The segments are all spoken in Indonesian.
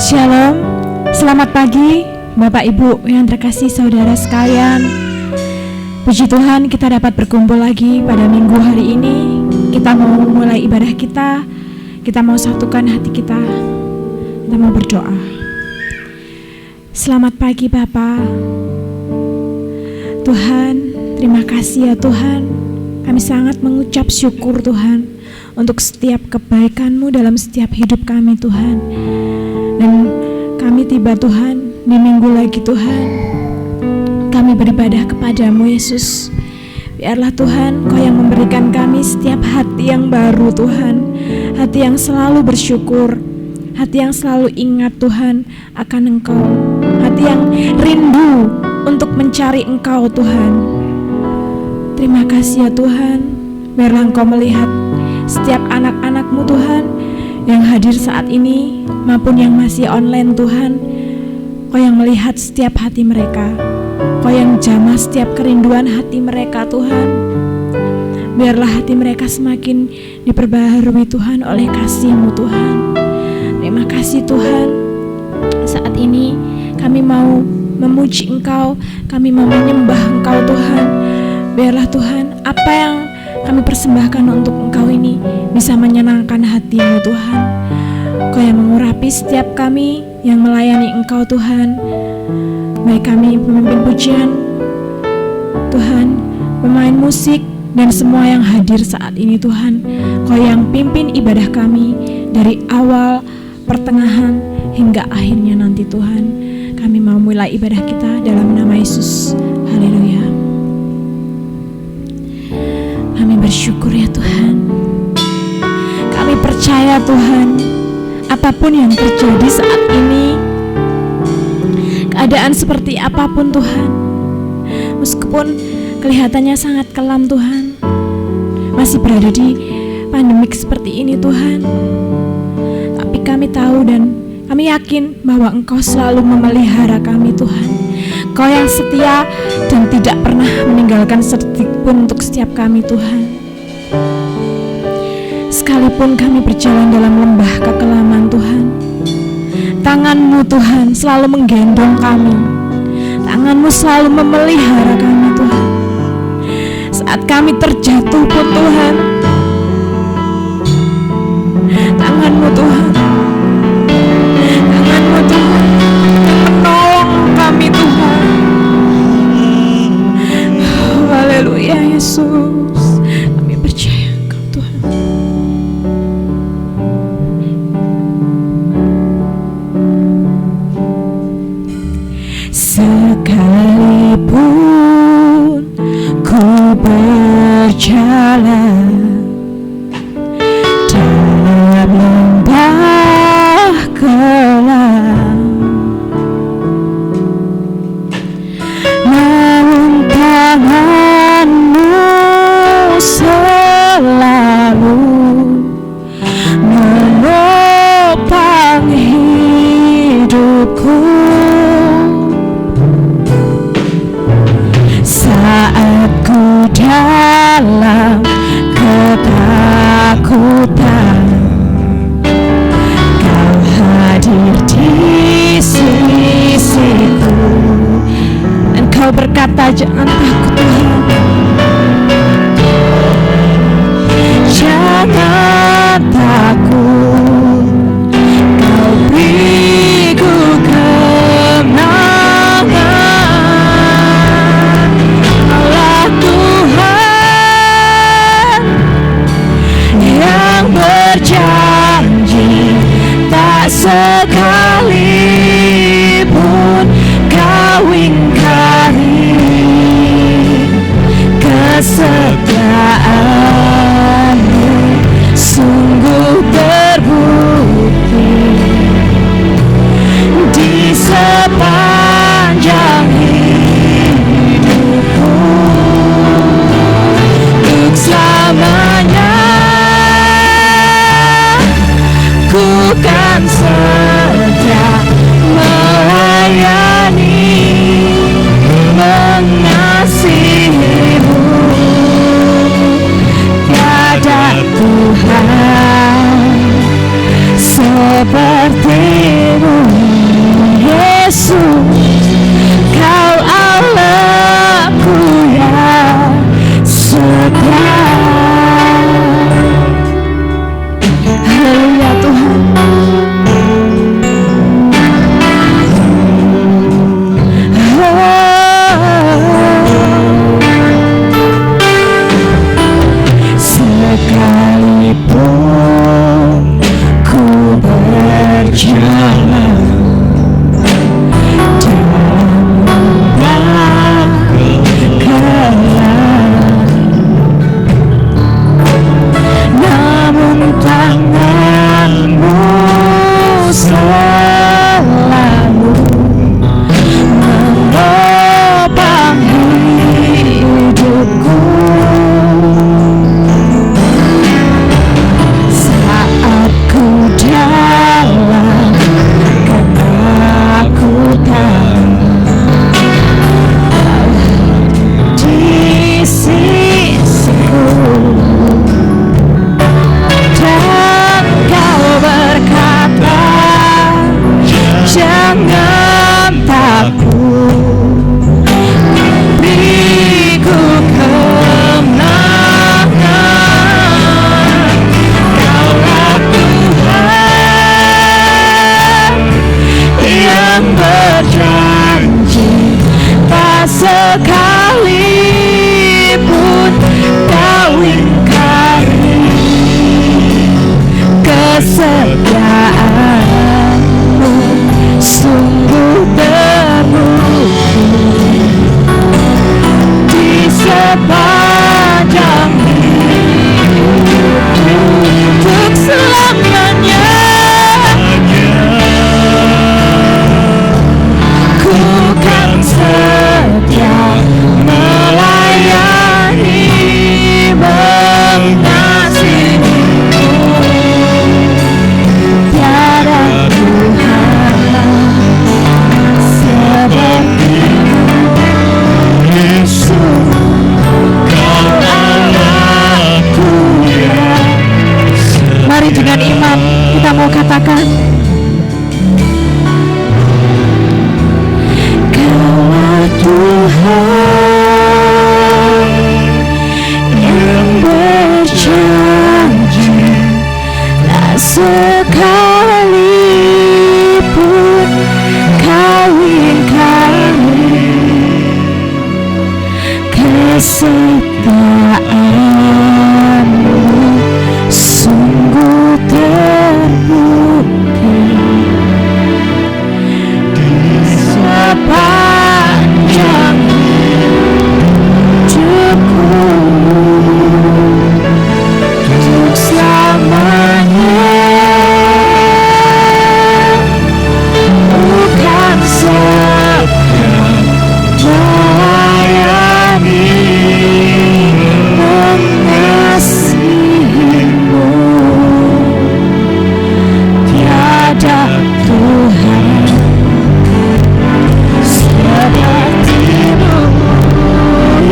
Shalom, selamat pagi Bapak Ibu yang terkasih saudara sekalian. Puji Tuhan kita dapat berkumpul lagi pada minggu hari ini. Kita mau mulai ibadah kita mau satukan hati kita mau berdoa. Selamat pagi Bapak. Tuhan, terima kasih ya Tuhan. Kami sangat mengucap syukur Tuhan untuk setiap kebaikan-Mu dalam setiap hidup kami Tuhan. Dan kami tiba Tuhan di minggu lagi Tuhan, kami beribadah kepadamu Yesus. Biarlah Tuhan Kau yang memberikan kami setiap hati yang baru Tuhan, hati yang selalu bersyukur, hati yang selalu ingat Tuhan akan Engkau, hati yang rindu untuk mencari Engkau Tuhan. Terima kasih ya Tuhan. Biarlah Engkau melihat setiap anak-anak-Mu Tuhan yang hadir saat ini maupun yang masih online Tuhan. Kau yang melihat setiap hati mereka, Kau yang jamah setiap kerinduan hati mereka Tuhan. Biarlah hati mereka semakin diperbaharui Tuhan oleh kasih-Mu Tuhan. Terima kasih Tuhan. Saat ini kami mau memuji Engkau, kami mau menyembah Engkau Tuhan. Biarlah Tuhan apa yang kami persembahkan untuk Engkau ini bisa menyenangkan hati-Mu Tuhan. Kau yang mengurapi setiap kami yang melayani Engkau Tuhan. Baik kami pemimpin pujian Tuhan, pemain musik, dan semua yang hadir saat ini Tuhan. Kau yang pimpin ibadah kami dari awal, pertengahan, hingga akhirnya nanti Tuhan. Kami mau mulai ibadah kita dalam nama Yesus. Haleluya. Kami bersyukur ya Tuhan. Kami percaya Tuhan, apapun yang terjadi saat ini, keadaan seperti apapun Tuhan, meskipun kelihatannya sangat kelam Tuhan, masih berada di pandemik seperti ini Tuhan, tapi kami tahu dan kami yakin bahwa Engkau selalu memelihara kami Tuhan. Kau yang setia dan tidak pernah meninggalkan sedetik pun untuk setiap kami Tuhan. Sekalipun kami berjalan dalam lembah kekelaman Tuhan, tangan-Mu Tuhan selalu menggendong kami. Tangan-Mu selalu memelihara kami Tuhan. Saat kami terjatuh pun Tuhan, tangan-Mu Tuhan, tangan-Mu Tuhan yang menolong kami Tuhan. Haleluya Yesus, kami percaya Engkau Tuhan. Sekalipun ku berjalan dalam lembah kelam, namun tangan-Mu selalu menopang hidupku. Saat ku dalam ketakutan, Kau hadir di sisiku, dan Kau berkata, jangan takut Tuhan, jangan takut, Kau beriku kemenangan. Allah Tuhan yang berjanji, tak sekalipun Kau ingkari kesetiaan-Mu, sungguh terbukti di sepanjang hidupku. Untuk selamanya ku kan setia sepanjang hidupku untuk selamanya. Ku kan setia melayani, mengasihimu. Tiada Tuhan seperti-Mu, Yesus. Kau Allahku ya. Mari dengan iman kita mau katakan, Kaulah Tuhan yang berjanji, tak sekalipun Kau ingkari kesetiaan-Mu sungguh terbukti di sepanjang hidupku untuk selamanya. Bukan setia melayani, mengasihimu. Tiada Tuhan seperti-Mu,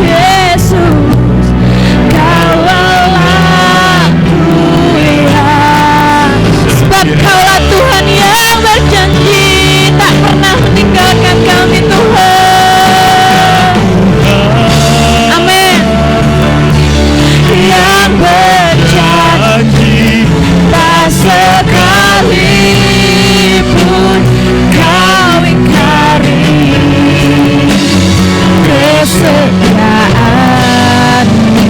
Yesus. Kau Allahku ya. Sebab Kaulah Tuhan yang berjanji, tak pernah meninggalkan kami, Tuhan. Amin. Yang berjanji, tak sekalipun Kau ingkari kesetiaan-Mu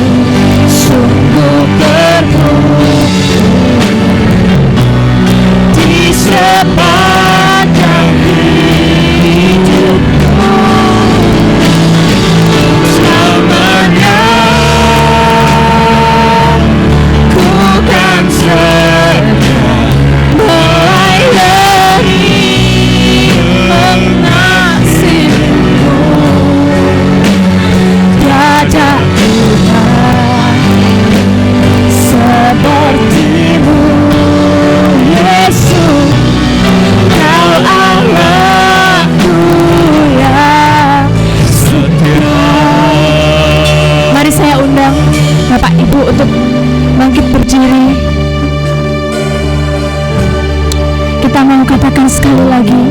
sungguh terbukti di sepanjang hidupku selamanya. Ku kan setia melayani, mengasihimu. Tiada Tuhan seperti-Mu, Yesus. Kau Allahku yang setia. Mari saya undang Bapak Ibu untuk bangkit berdiri. Kita mau katakan sekali lagi,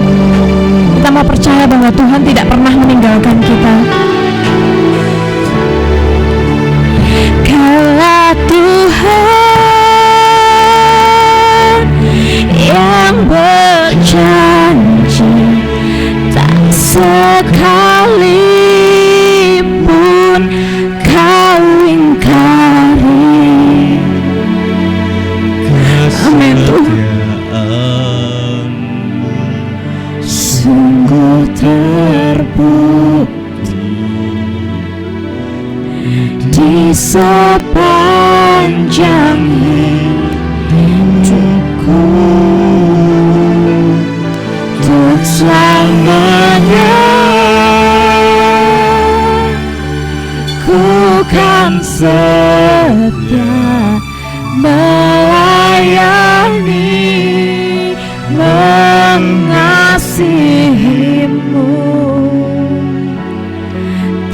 kita mau percaya bahwa Tuhan tidak pernah meninggalkan kita. Kaulah Tuhan yang berjanji, tak sekalipun Kau ingkari. Amin Tuhan. Sungguh terbukti di sepanjang hidupku untuk selamanya. Ku kan setia melayani, mengasihimu.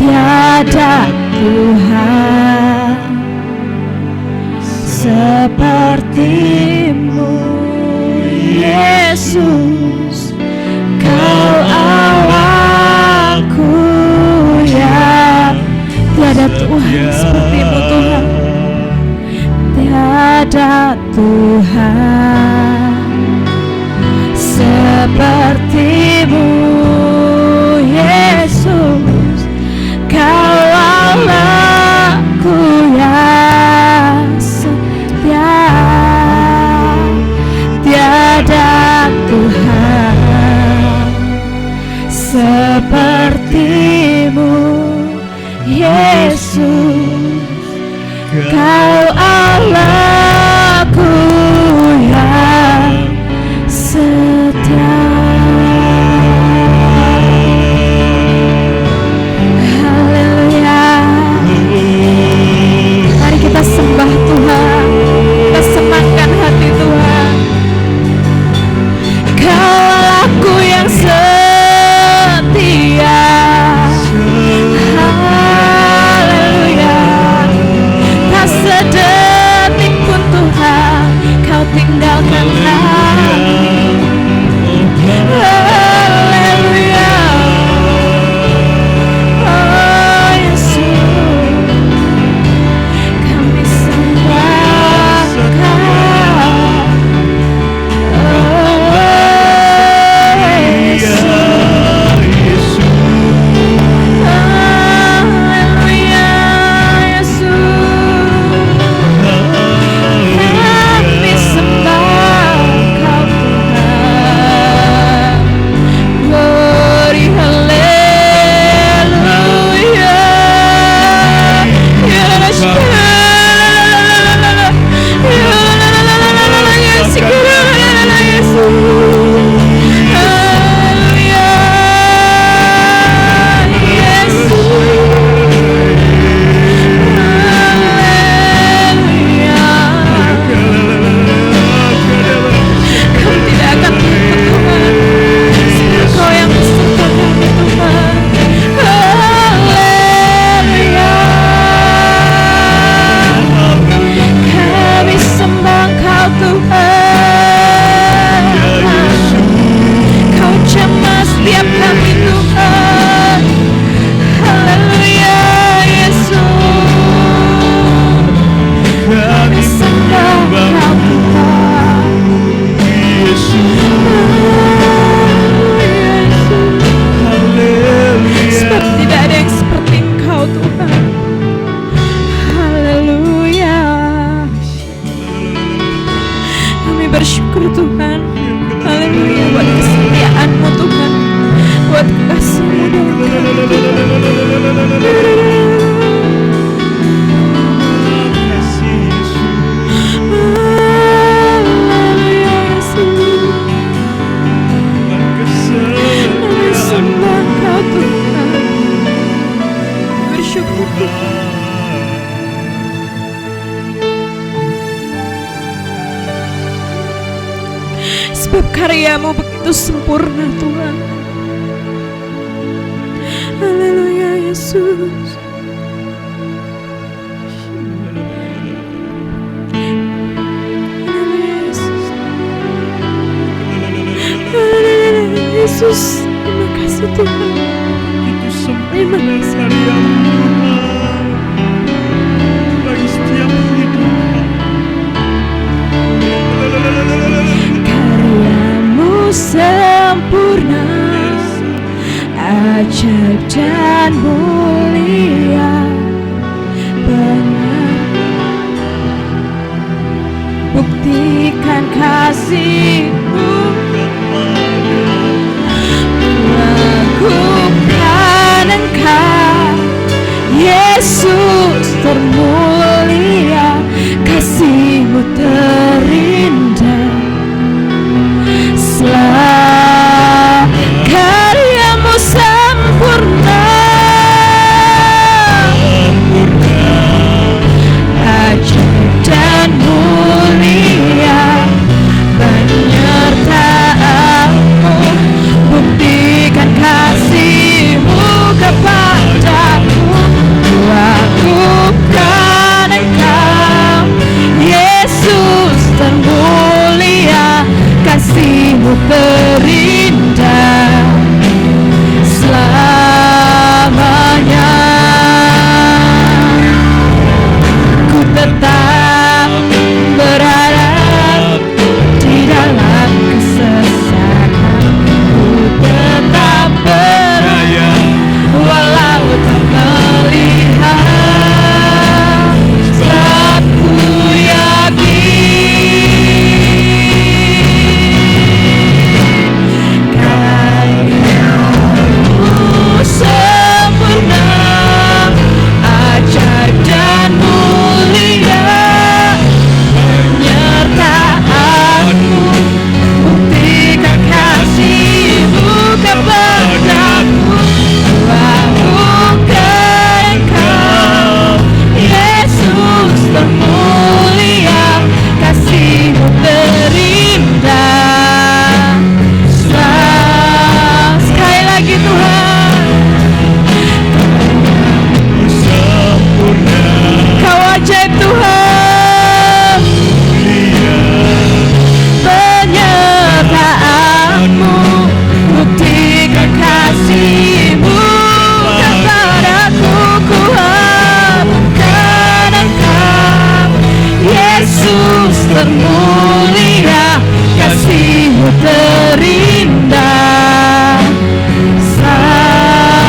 Tiada Tuhan seperti-Mu, Yesus. Kau Allahku ya. Tiada Tuhan seperti-Mu, Tuhan. Tiada Tuhan seperti-Mu, Yesus. Kau Allahku yang setia. Tiada Tuhan seperti-Mu, Yesus. Yesus, Kau Allahku yang setia. Haleluya. Mari kita sembah Tuhan, kita senangkan hati Tuhan. Kau Allahku yang setia. Haleluya. Tak sedetik pun Tuhan Kau tinggalkan kami. Haleluya. Oh Yesus, kami sembah Kau. Oh Yesus. Haleluya Yesus, kami sembah Kau Tuhan. Glory haleluya. Kau tidak akan takut Tuhan, sebab Kau yang beserta kami Tuhan. Haleluya. Kami sembah Kau Tuhan. Kau jamah setiap kami Tuhan. Haleluya Yesus, kami sembah Kau Tuhan. Sebab tidak ada yang seperti Engkau Tuhan. Haleluya. Kami bersyukur Tuhan. Haleluya buat kesetiaan-Mu Tuhan, buat kasih-Mu dalam kami. Haleluya Yesus, kami sembah Kau Tuhan. Bersyukur Tuhan. Sebab karya-Mu begitu sempurna Tuhan. Haleluya Yesus. Haleluya Yesus. Haleluya Yesus. Terima kasih Tuhan. Terima kasih. Bagi setiap hidup Karya-Mu sempurna, ajaib dan mulia, benar buktikan kasih-Mu, lakukan Engkau Yesus termulia, kasih-Mu terindah. Karya-Mu sempurna, ajaib dan mulia, penyertaan-Mu, buktikan kasih-Mu kepadaku, lakukan termulia, kasih-Mu terindah selamanya,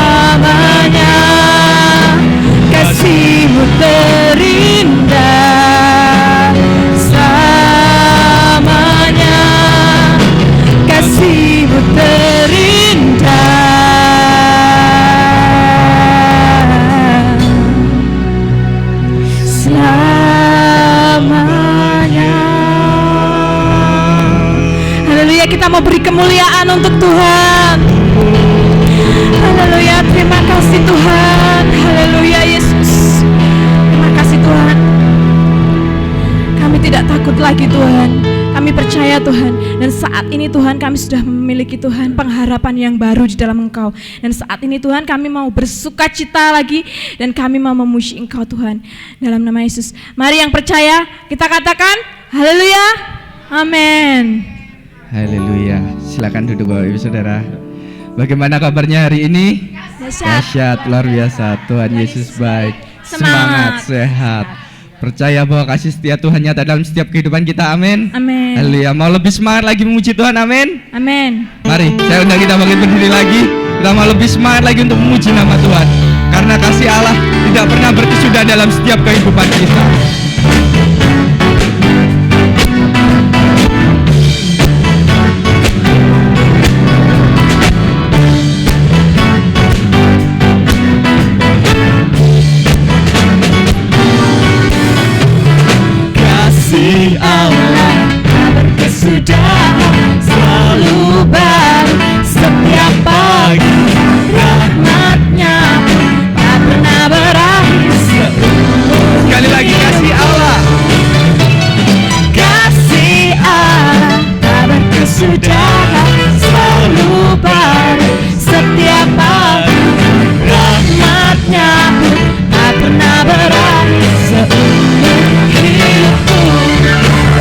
kasih-Mu terindah selamanya, kasih-Mu terindah selamanya. Haleluya, kita mau beri kemuliaan untuk Tuhan. Haleluya, terima kasih Tuhan. Haleluya Yesus, terima kasih Tuhan. Kami tidak takut lagi Tuhan, kami percaya Tuhan. Dan saat ini Tuhan, kami sudah memiliki Tuhan pengharapan yang baru di dalam Engkau. Dan saat ini Tuhan, kami mau bersuka cita lagi, dan kami mau memuji Engkau Tuhan, dalam nama Yesus. Mari yang percaya kita katakan haleluya, amin. Haleluya. Silakan duduk Bapak Ibu Saudara. Bagaimana kabarnya hari ini? Dahsyat, luar biasa. Tuhan Yesus baik. Semangat, sehat. Percaya bahwa kasih setia Tuhan nyata dalam setiap kehidupan kita. Amin. Amin. Haleluya. Mau lebih semangat lagi memuji Tuhan. Amin. Amin. Mari, saya undang kita bangkit berdiri lagi. Kita mau lebih semangat lagi untuk memuji nama Tuhan. Karena kasih Allah tidak pernah berkesudahan dalam setiap kehidupan kita. Kasih Allah tak berkesudahan, selalu baru setiap pagi. Rahmat-Nya pun tak pernah berakhir seumur. Sekali lagi, kasih Allah. Kasih Allah tak berkesudahan, selalu baru setiap pagi. Rahmat-Nya pun tak pernah berakhir seumur hidupku.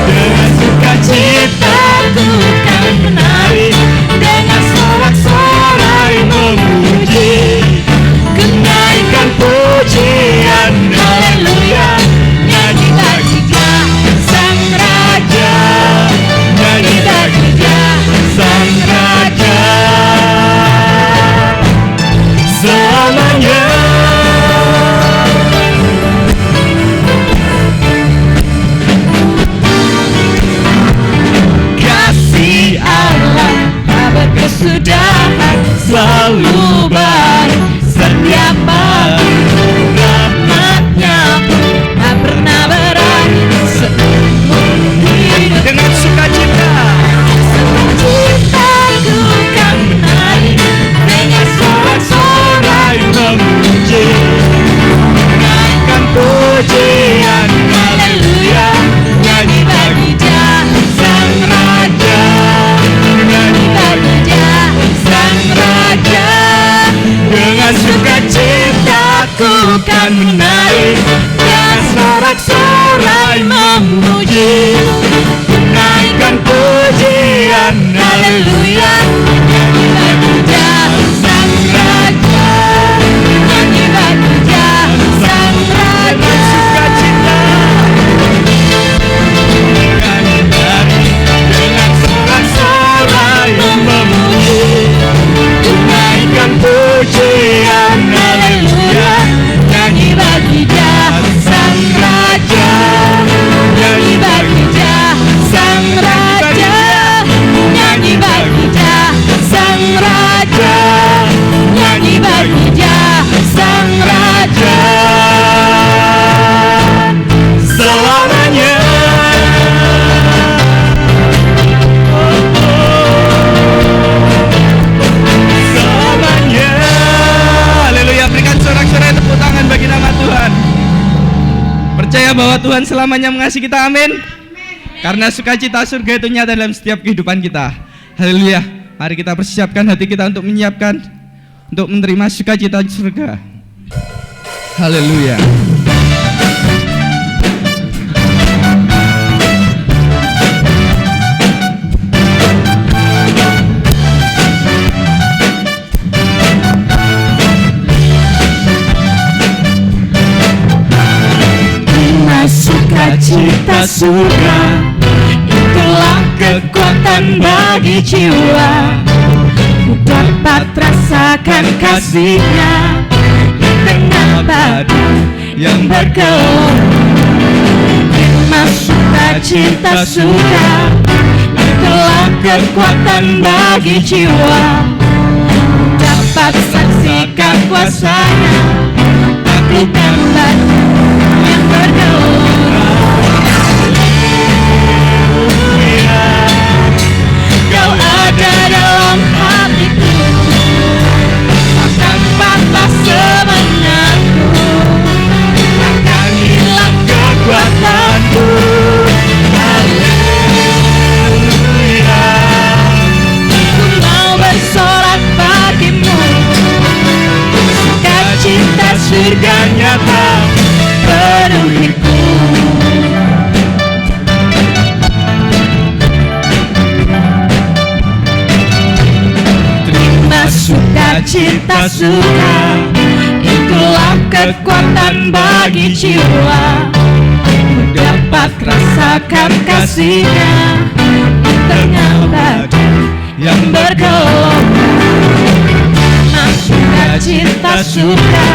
Dengan sukacita ku kan menari, dengan sorak-sorai memuji, kenaikan pujian haleluya, nyanyi bagi Dia Sang Raja, nyanyi bagi Dia Sang Raja selamanya. Kasih Allah tak berkesudahan, selalu baru setiap pagi. Rahmat-Nya pun tak pernah berakhir seumur hidup. Dengan sukacita. Sukacitaku kan menari, dengan sorak-sorai memuji, menaikkan pujian haleluya, nyanyi bagi Dia Sang Raja, nyanyi bagi Dia Sang Raja. Dengan sukacitaku kan menari, dengan sorak-sorai memuji, menaikkan pujian haleluya, nyanyi bagi Dia Sang Raja, nyanyi bagi Dia Sang Raja. Sukacita nyanyi bagi, dengan sorak-sorai memuji, menaikkan pujian haleluya, nyanyi bagi Dia Sang Raja, nyanyi bagi Dia Sang Raja, nyanyi bagi Dia Sang Raja, nyanyi bagi Dia Sang Raja selamanya. Selamanya. Haleluya. Berikan sorak-sorai tepuk tangan bagi nama Tuhan. Percaya bahwa Tuhan selamanya mengasihi kita. Amin. Karena sukacita surga itu nyata dalam setiap kehidupan kita. Haleluya. Mari kita persiapkan hati kita untuk menyiapkan, untuk menerima sukacita surga. Haleluya. Terima sukacita surga, itulah kekuatan bagi jiwa. Ku dapat rasakan kasih-Nya di tengah badai yang bergelora. Terima sukacita surga, itulah kekuatan bagi jiwa. Ku dapat saksikan kuasa-Nya taklukkan badai yang bergelora. Kau ada dalam hatiku, takkan patah semangatku, takkan hilang kekuatanku. Haleluya, ku mau bersorak bagimu, sukacita surga nyata penuhiku. Sukacita surga, itulah kekuatan bagi jiwa. Ku dapat rasakan kasih-Nya di tengah badai yang bergelora. Sukacita surga,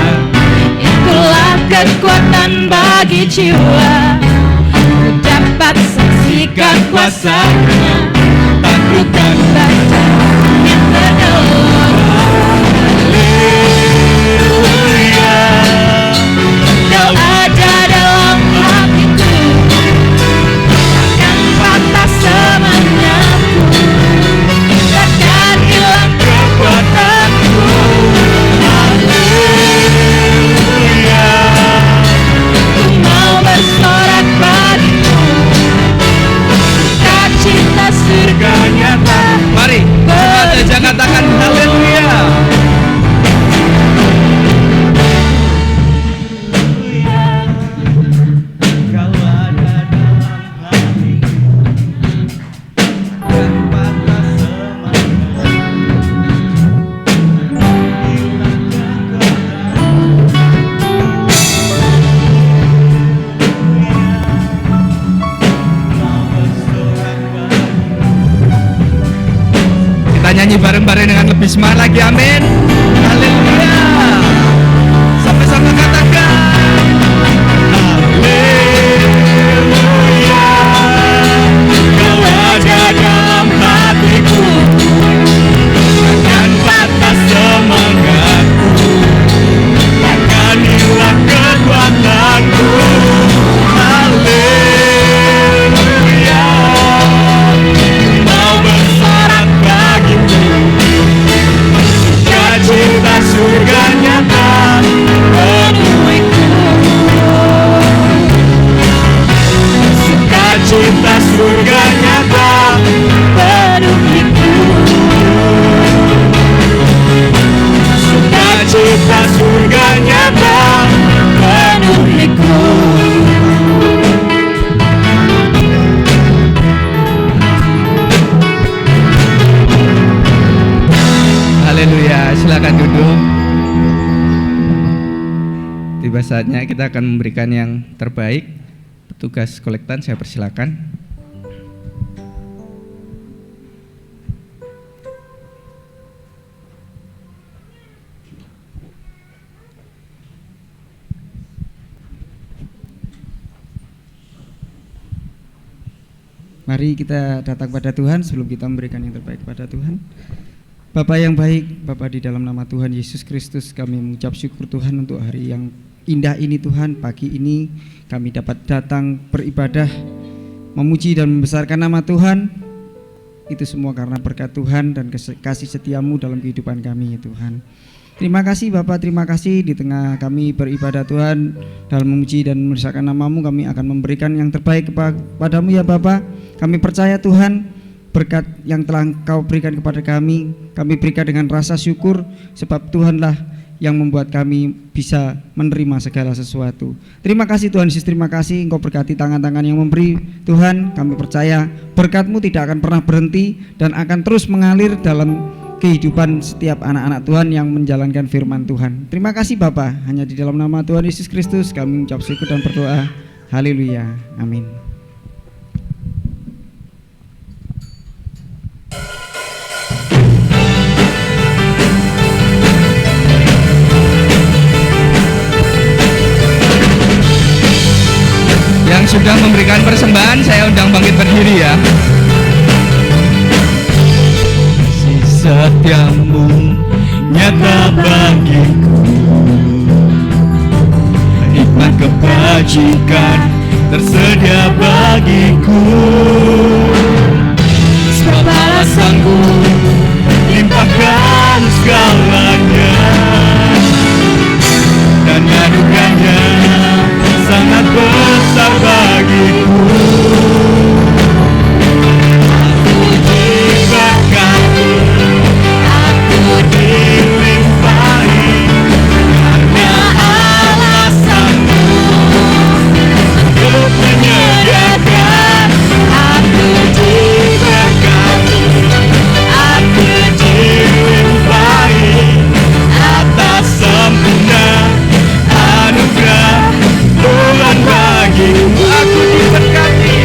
itulah kekuatan bagi jiwa. Ku dapat saksikan kuasa-Nya taklukkan badai yang bergelora. Kau ada dalam hatiku, takkan patah semangatku, takkan hilang kekuatanku. Haleluya, ku mau bersorak bagimu, sukacita surga nyata. Mari semua saja katakan haleluya. Nyanyi bareng-bareng dengan lebih semangat lagi, amin. Haleluya. Sampai-sampai katakan haleluya. Kau ada dalam hatiku, takkan patah semangatku, takkan hilang kekuatanku. Haleluya, mau bersorak bagimu, sukacita surga nyata penuhiku. Sukacita surga nyata penuhiku. Sukacita surga nyata penuhiku. Haleluya, silakan duduk. Tiba saatnya kita akan memberikan yang terbaik. Petugas kolektan saya persilakan. Mari kita datang pada Tuhan sebelum kita memberikan yang terbaik kepada Tuhan. Bapa yang baik, Bapa, di dalam nama Tuhan Yesus Kristus kami mengucap syukur Tuhan untuk hari yang indah ini Tuhan. Pagi ini kami dapat datang beribadah, memuji dan membesarkan nama Tuhan. Itu semua karena berkat Tuhan dan kasih setiamu dalam kehidupan kami ya Tuhan. Terima kasih Bapa, terima kasih di tengah kami beribadah Tuhan, dalam memuji dan membesarkan nama-Mu kami akan memberikan yang terbaik kepadamu ya Bapa. Kami percaya Tuhan, berkat yang telah Engkau berikan kepada kami berikan dengan rasa syukur, sebab Tuhanlah yang membuat kami bisa menerima segala sesuatu. Terima kasih Tuhan Yesus, terima kasih Engkau berkati tangan-tangan yang memberi Tuhan. Kami percaya berkat-Mu tidak akan pernah berhenti dan akan terus mengalir dalam kehidupan setiap anak-anak Tuhan yang menjalankan firman Tuhan. Terima kasih Bapa, hanya di dalam nama Tuhan Yesus Kristus kami mengucap syukur dan berdoa. Haleluya, amin. Yang sudah memberikan persembahan, saya undang bangkit berdiri ya. Kasih setiamu nyata bagiku, hikmat kebajikan tersedia bagiku. Sebab balasanku limpahkan segalanya, dan anugerahnya sangat besar bagiku. Aku diberkati, aku dilimpahi, karena alasanmu untuk menyediakan. Aku diberkati, aku dilimpahi, atas sempurna anugerah Tuhan bagimu. Aku diberkati,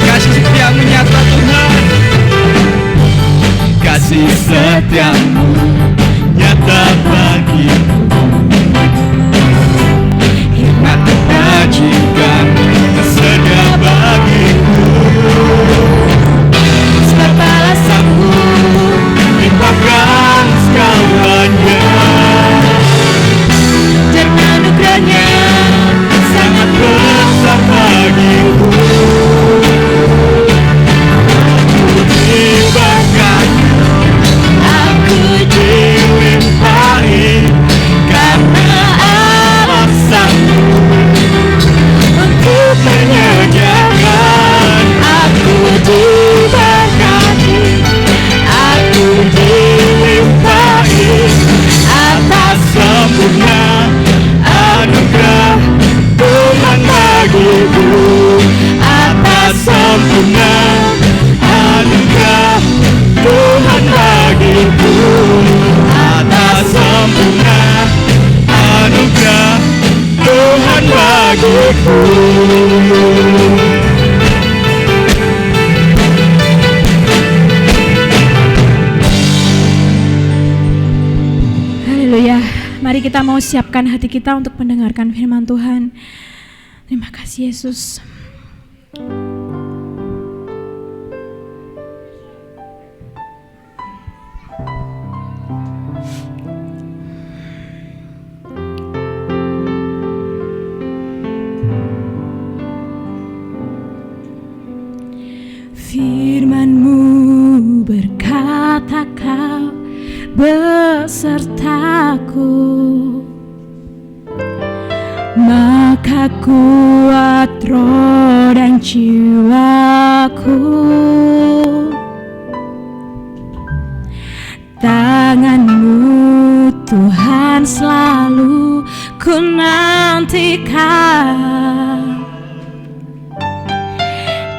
kasih setiamu nyata Tuhan, kasih setiamu nyata bagiku, hikmat kebajikan tersedia bagiku. Sebab balasanmu limpahkan segalanya, dan anugerahnya sangat besar bagiku. Aku diberkati, aku dilimpahi, karena alasanmu untuk menyediakan. Aku diberkati, aku dilimpahi, atas sempurna anugerah Tuhan bagiku. Atas sempurna anugerah Tuhan bagiku. Atas sempurna anugerah Tuhan bagiku. Haleluya. Mari kita mau siapkan hati kita untuk mendengarkan firman Tuhan. Terima kasih Yesus. Firman-Mu berkata Kau besertaku, maka kuat roh dan jiwaku. Tangan-Mu Tuhan selalu ku nantikan,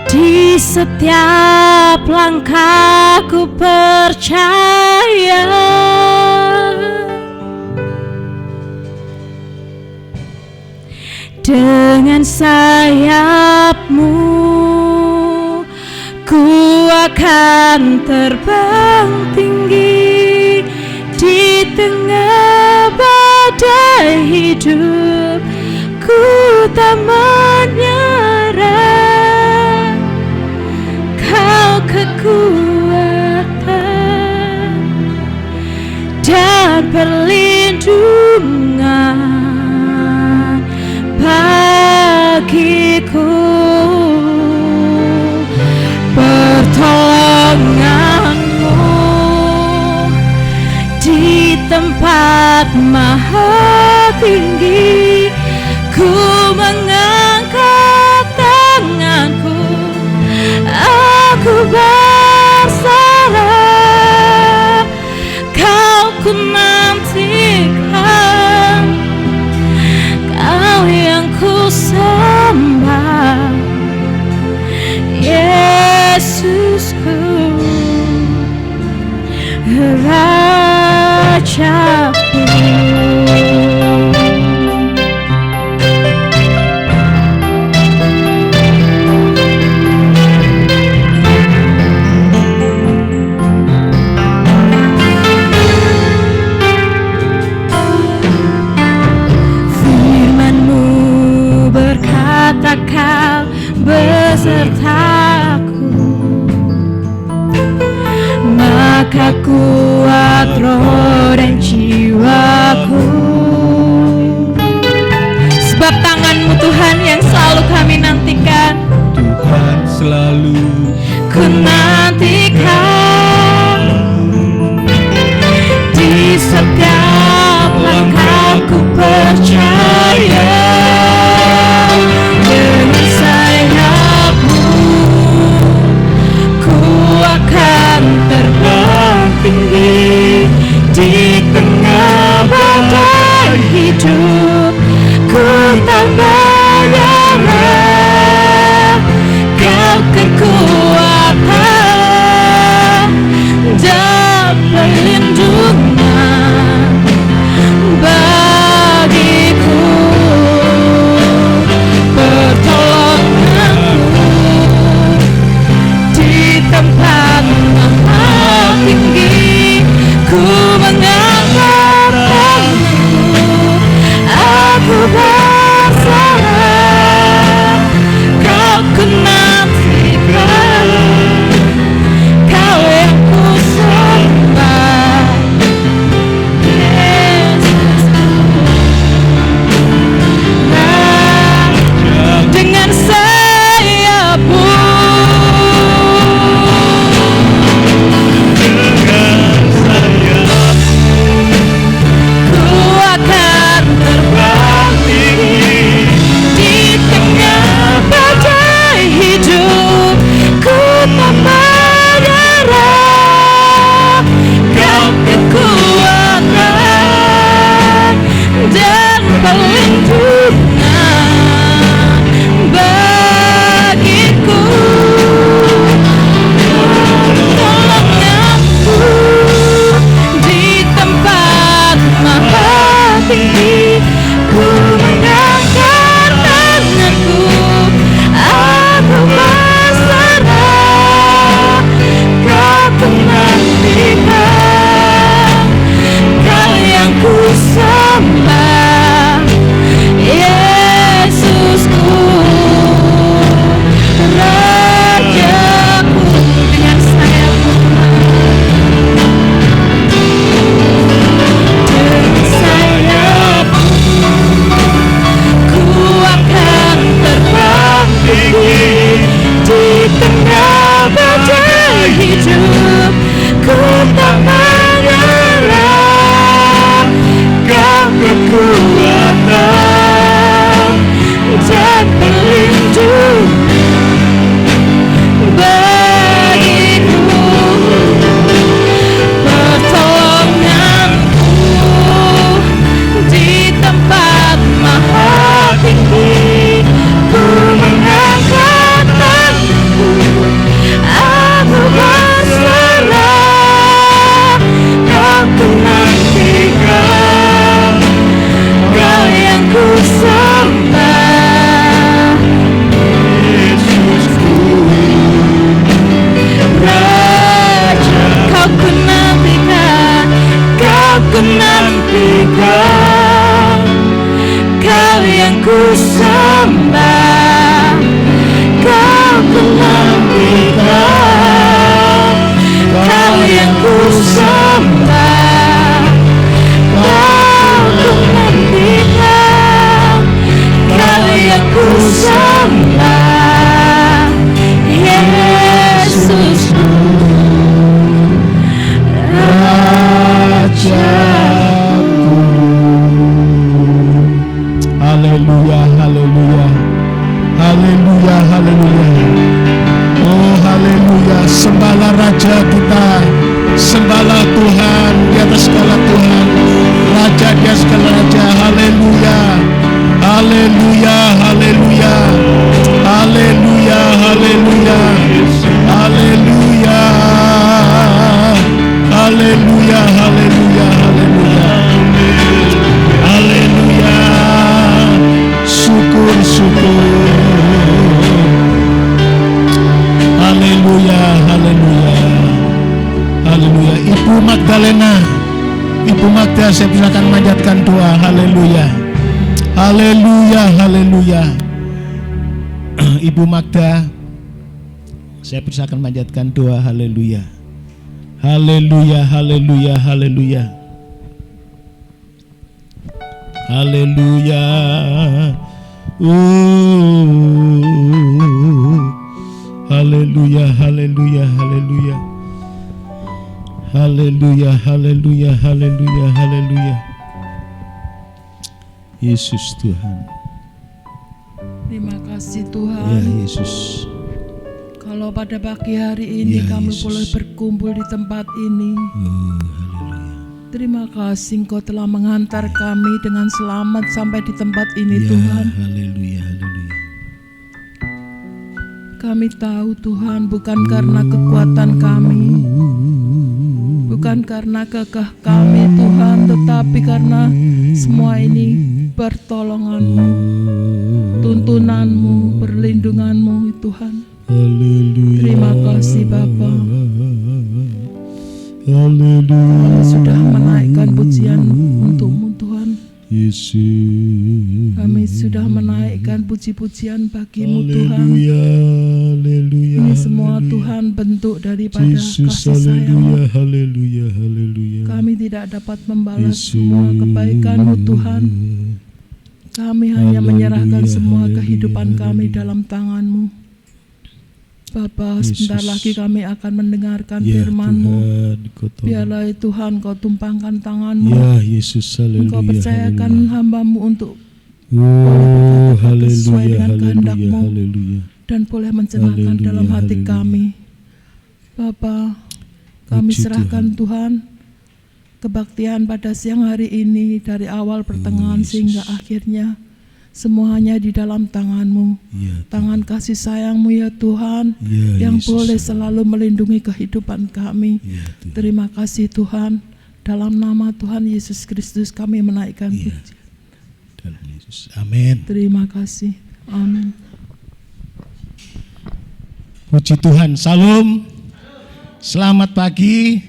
di setiap langkahku percaya. Dengan sayap-Mu ku akan terbang tinggi di tengah badai hidup. Ku tak menyerah, Kau kekuatan dan perlindungan bagiku. Pertolongan-Mu di tempat maha tinggi. Ku mengangkat tanganku, aku berserah. Kau ku nantikan, Kau yang ku sembah, Yesusku. Firman-Mu berkata Kau besertaku, maka kuat roh dan jiwaku. Sebab tangan-Mu Tuhan yang selalu kami nantikan, Tuhan selalu ku nantikan. Di setiap langkahku percaya, dengan sayap-Mu ku akan terbang tinggi. Di tengah badai hidup ku tak menyerah. Kau kekuatan dan perlindungan bagiku, pertolonganmu di tempat maha tinggi. Ku mengangkat tanganku, aku berserah. Kau ku nantikan, Kau yang ku sembah, Yesusku. Dengan sayap-Mu ku akan terbang tinggi. Di tengah badai hidup ku tak menyerah. Kau kekuatan dan perlindungan bagiku, pertolonganku di tempat maha tinggi. Ku mengangkat tanganku, aku berserah. Kau ku nantikan, Kau yang ku sembah, Yesusku, Rajaku. Dengan sayap-Mu dengan sayap-Mu ku akan terbang tinggi. Di tengah badai hidup ku tak menyerah. Kau kekuatan dan pelindung bagiku, pertolonganku di tempat maha tinggi. Ku mengangkat tanganku, aku berserah. Kau ku nantikan, Kau yang ku sembah, Yesusku, Raja. Kau ku nantikan, Kau ku nantikan, Kau yang ku sembah. Kau ku nantikan, Kau yang ku sembah. Kau ku nantikan, Kau yang ku sembah, Yesusku, Rajaku. Haleluya, haleluya, haleluya, haleluya. Oh haleluya, sembahlah Raja kita, sembahlah Tuhan di atas segala Tuhan, Raja di atas segala Raja. Haleluya, haleluya, haleluya, haleluya, haleluya, haleluya, haleluya. Ibu Magdalena, Ibu Magda, saya persilakan memanjatkan doa. Haleluya. Haleluya, haleluya. Ibu Magda, saya persilakan memanjatkan doa. Haleluya. Haleluya, haleluya, haleluya. Haleluya. Haleluya, haleluya, haleluya. Haleluya, haleluya, haleluya, haleluya. Yesus Tuhan. Terima kasih Ya Tuhan. Yesus. Kalau pada pagi hari ini Ya, kami Yesus. boleh berkumpul di tempat ini. Haleluya. Terima kasih Engkau telah mengantar kami dengan selamat sampai di tempat ini Ya, Tuhan. haleluya, haleluya. Kami tahu Tuhan bukan karena kekuatan kami, bukan karena kekeh kami Tuhan, tetapi karena semua ini pertolongan-Mu, tuntunan-Mu, perlindungan-Mu Tuhan. Haleluya. Terima kasih Bapa. Haleluya. Kami sudah menaikkan pujian untuk-Mu Tuhan. Yesus. Kami sudah menaikkan puji-pujian bagi-Mu Tuhan. Haleluya. Haleluya. Ini semua Tuhan bentuk daripada Yesus. kasih sayang. Haleluya. Haleluya. Haleluya. Kami tidak dapat membalas Yesus. semua kebaikan-Mu Tuhan. Kami hanya menyerahkan Haleluya, semua haleluya, kehidupan kami haleluya. dalam tangan-Mu. Bapa, sebentar Yesus. lagi kami akan mendengarkan Ya firman-Mu. Tuhan, Kau tolong. Biarlah Tuhan Kau tumpangkan tangan-Mu. Ya Yesus, haleluya. Engkau percayakan haleluya. hamba-Mu untuk Oh, berkata-kata sesuai haleluya, dengan haleluya, kehendak-Mu. haleluya. dan boleh mencerahkan Haleluya, dalam hati haleluya. kami. Bapa, kami Puji serahkan Tuhan kebaktian pada siang hari ini dari awal pertengahan Yesus. sehingga akhirnya semuanya di dalam tangan-Mu. Ya, Tangan kasih sayang-Mu ya Tuhan, ya, yang Yesus. boleh selalu melindungi kehidupan kami. Ya, Tuhan. Terima kasih Tuhan. Dalam nama Tuhan Yesus Kristus kami menaikkan Ya. puji. Dalam Yesus. Amin. Terima kasih. Amin. Puji Tuhan. Salam. Selamat pagi.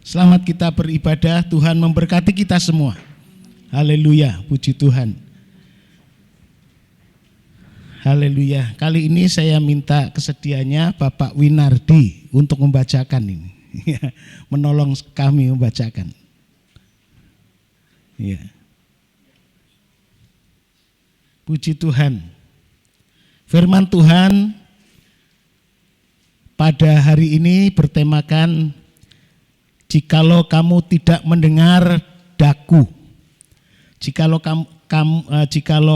Selamat kita beribadah. Tuhan memberkati kita semua. Haleluya. Puji Tuhan. Haleluya. Kali ini saya minta kesediaannya Bapak Winardi untuk membacakan ini. Menolong kami membacakan. Ya. Puji Tuhan. Firman Tuhan pada hari ini bertemakan jikalau kamu tidak mendengar daku. Jikalau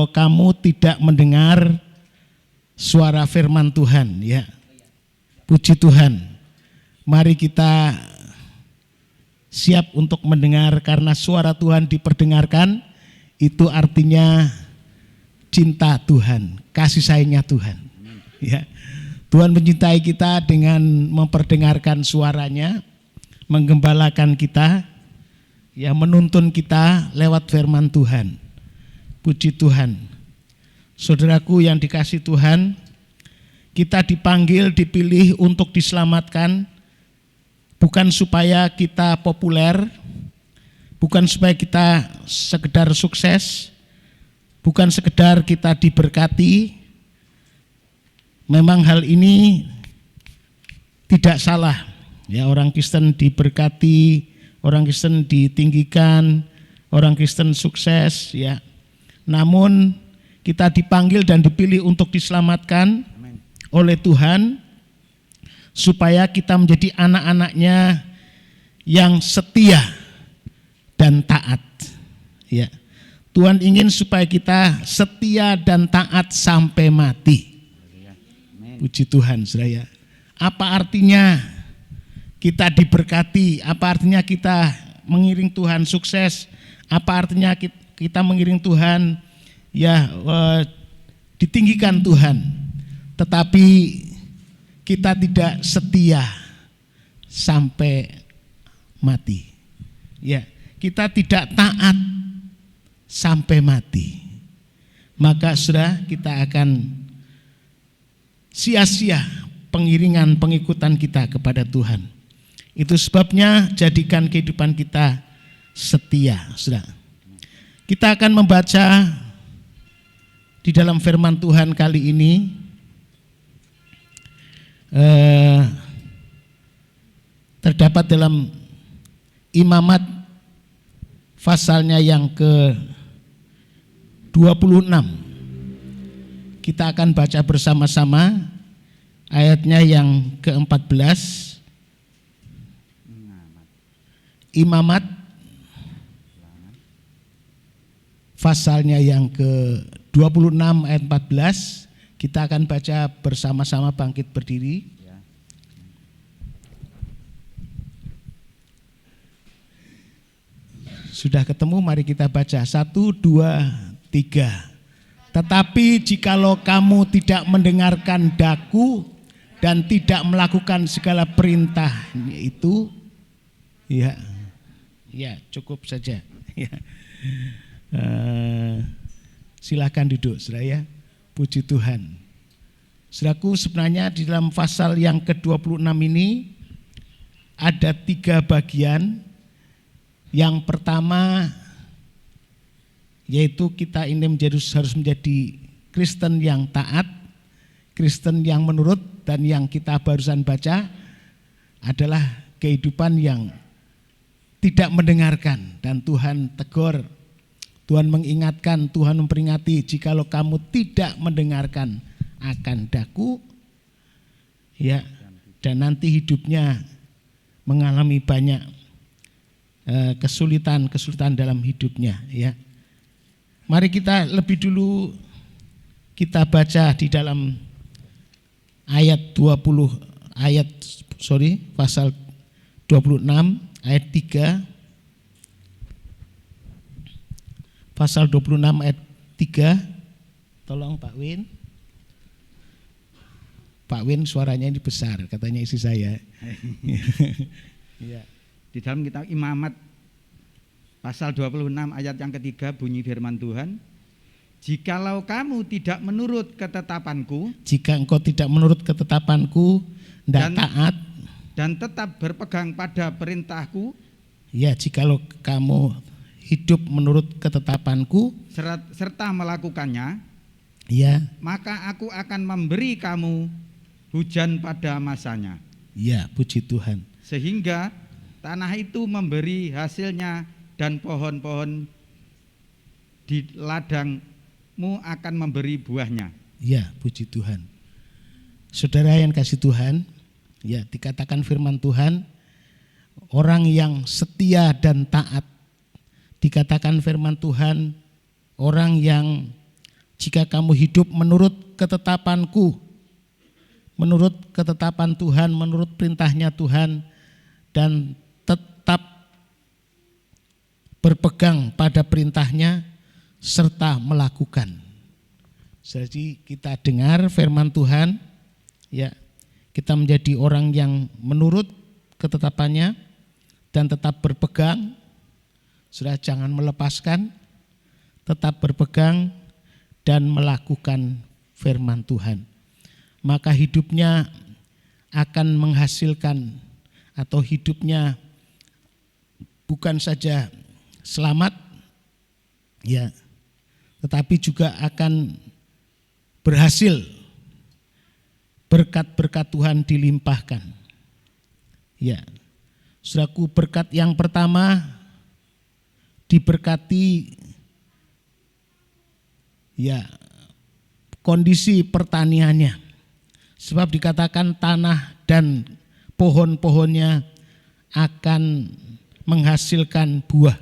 kamu tidak mendengar suara firman Tuhan, ya. Puji Tuhan. Mari kita siap untuk mendengar karena suara Tuhan diperdengarkan, itu artinya cinta Tuhan, kasih sayangnya Tuhan. Ya. Tuhan mencintai kita dengan memperdengarkan suaranya, menggembalakan kita, ya, menuntun kita lewat firman Tuhan. Puji Tuhan. Saudaraku yang dikasih Tuhan, kita dipanggil, dipilih untuk diselamatkan, bukan supaya kita populer, bukan supaya kita sekedar sukses, bukan sekedar kita diberkati. Memang hal ini tidak salah. Ya, orang Kristen diberkati, orang Kristen ditinggikan, orang Kristen sukses, ya. Namun kita dipanggil dan dipilih untuk diselamatkan oleh Tuhan supaya kita menjadi anak-anaknya yang setia dan taat. Ya. Tuhan ingin supaya kita setia dan taat sampai mati. Puji Tuhan, saudara. Apa artinya kita diberkati? Apa artinya kita mengiring Tuhan sukses? Apa artinya kita mengiring Tuhan ditinggikan Tuhan? Tetapi kita tidak setia sampai mati. Ya, kita tidak taat sampai mati. Maka saudara, kita akan sia-sia pengiringan pengikutan kita kepada Tuhan. Itu sebabnya jadikan kehidupan kita setia, Saudara. Kita akan membaca di dalam firman Tuhan kali ini terdapat dalam Imamat pasalnya yang ke-26. Kita akan baca bersama-sama ayatnya yang ke-14. Imamat pasalnya yang ke-26 ayat 14. Kita akan baca bersama-sama, bangkit berdiri. Sudah ketemu, mari kita baca 1, 2, 3. Tetapi jikalau kamu tidak mendengarkan daku dan tidak melakukan segala perintah itu, ya cukup saja. Ya. Silakan duduk, saudara ya. Puji Tuhan. Saudaraku, sebenarnya di dalam pasal yang ke-26 ini ada 3 bagian. Yang pertama yaitu kita ini harus menjadi Kristen yang taat, Kristen yang menurut, dan yang kita barusan baca adalah kehidupan yang tidak mendengarkan, dan Tuhan tegur, Tuhan mengingatkan, Tuhan memperingati, jikalau kamu tidak mendengarkan akan daku, ya, dan nanti hidupnya mengalami banyak kesulitan dalam hidupnya, ya. Mari kita lebih dulu kita baca di dalam pasal 26 ayat 3. Pasal 26 ayat 3. Tolong Pak Win. Pak Win, suaranya ini besar, katanya isi saya. Ya. Di dalam kitab Imamat pasal 26 ayat yang ketiga bunyi firman Tuhan, jikalau kamu tidak menurut ketetapanku, jika engkau tidak menurut ketetapanku dan taat dan tetap berpegang pada perintahku, ya, jikalau kamu hidup menurut ketetapanku serta melakukannya, ya, maka aku akan memberi kamu hujan pada masanya. Ya, puji Tuhan. Sehingga tanah itu memberi hasilnya dan pohon-pohon di ladangmu akan memberi buahnya. Ya, puji Tuhan. Saudara yang kasih Tuhan, ya, dikatakan firman Tuhan, orang yang setia dan taat. Dikatakan firman Tuhan, orang yang jika kamu hidup menurut ketetapanku, menurut ketetapan Tuhan, menurut perintahnya Tuhan, dan tetap berpegang pada perintahnya serta melakukan. Jadi kita dengar firman Tuhan, ya, kita menjadi orang yang menurut ketetapannya dan tetap berpegang. Sudah, jangan melepaskan, tetap berpegang dan melakukan firman Tuhan. Maka hidupnya akan menghasilkan, atau hidupnya bukan saja selamat, ya, tetapi juga akan berhasil, berkat-berkat Tuhan dilimpahkan. Ya, saudaraku, berkat yang pertama diberkati, ya, kondisi pertaniannya, sebab dikatakan tanah dan pohon-pohonnya akan menghasilkan buah.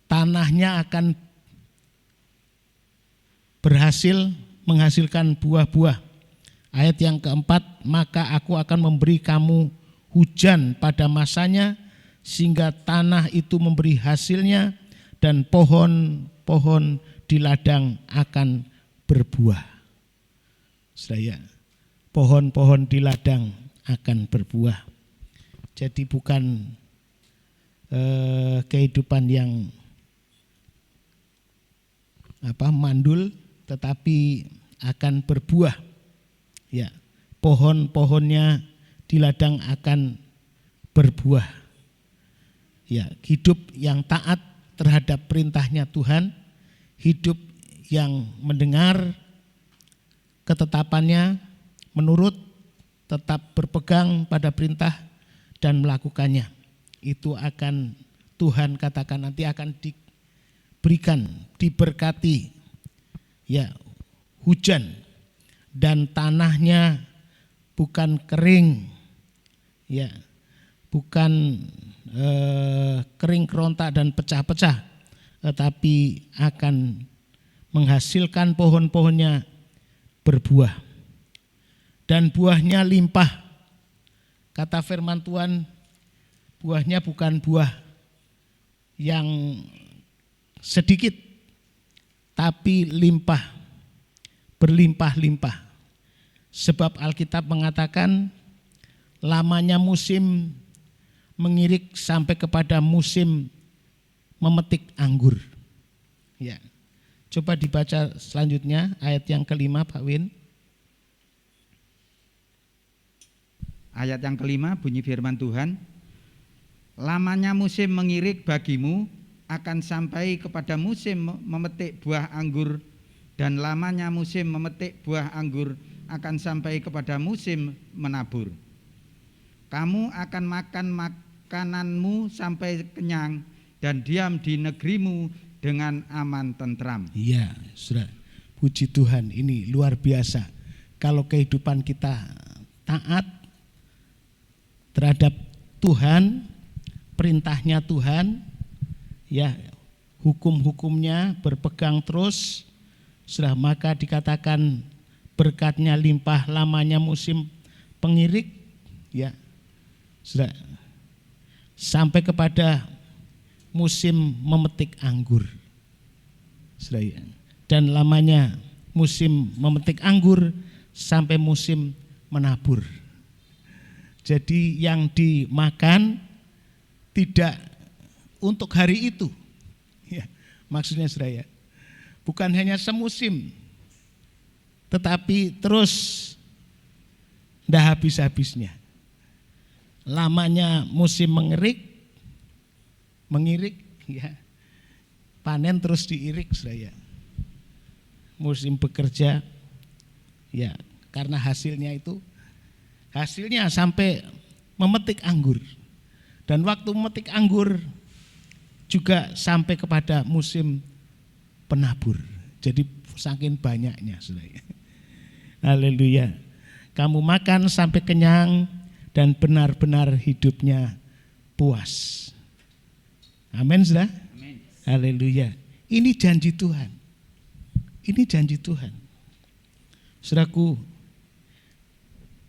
Tanahnya akan berhasil menghasilkan buah-buah. Ayat yang keempat, maka aku akan memberi kamu hujan pada masanya, sehingga tanah itu memberi hasilnya dan pohon-pohon di ladang akan berbuah. Saya, pohon-pohon di ladang akan berbuah. Jadi bukan kehidupan yang mandul, tetapi akan berbuah. Ya, pohon-pohonnya di ladang akan berbuah. Ya, hidup yang taat terhadap perintahnya Tuhan, hidup yang mendengar ketetapannya, menurut, tetap berpegang pada perintah dan melakukannya. Itu akan Tuhan katakan nanti akan diberikan, diberkati ya hujan dan tanahnya bukan kering ya, bukan kering kerontak dan pecah-pecah, tetapi akan menghasilkan pohon-pohonnya berbuah dan buahnya limpah. Kata firman Tuhan, buahnya bukan buah yang sedikit, tapi limpah, berlimpah-limpah. Sebab Alkitab mengatakan lamanya musim mengirik sampai kepada musim memetik anggur. Ya. Coba dibaca selanjutnya ayat yang kelima, Pak Win. Ayat yang kelima bunyi firman Tuhan, lamanya musim mengirik bagimu akan sampai kepada musim memetik buah anggur, dan lamanya musim memetik buah anggur akan sampai kepada musim menabur. Kamu akan makan makananmu sampai kenyang dan diam di negerimu dengan aman tentram. Iya, sudah. Puji Tuhan, ini luar biasa. Kalau kehidupan kita taat terhadap Tuhan, perintahnya Tuhan, ya hukum-hukumnya berpegang terus, sudah, maka dikatakan berkatnya limpah, lamanya musim pengirik, ya sudah, sampai kepada musim memetik anggur, sudah, ya. Dan lamanya musim memetik anggur sampai musim menabur. Jadi yang dimakan tidak untuk hari itu, ya, maksudnya saudara, ya, bukan hanya semusim, tetapi terus tidak habis-habisnya. Lamanya musim mengirik, ya, panen terus diirik, saudara, ya. Musim bekerja, ya, karena hasilnya sampai memetik anggur. Dan waktu memetik anggur juga sampai kepada musim penabur. Jadi saking banyaknya, saudara. Haleluya. Kamu makan sampai kenyang dan benar-benar hidupnya puas. Amin, saudara. Haleluya. Ini janji Tuhan. Ini janji Tuhan. Saudaraku,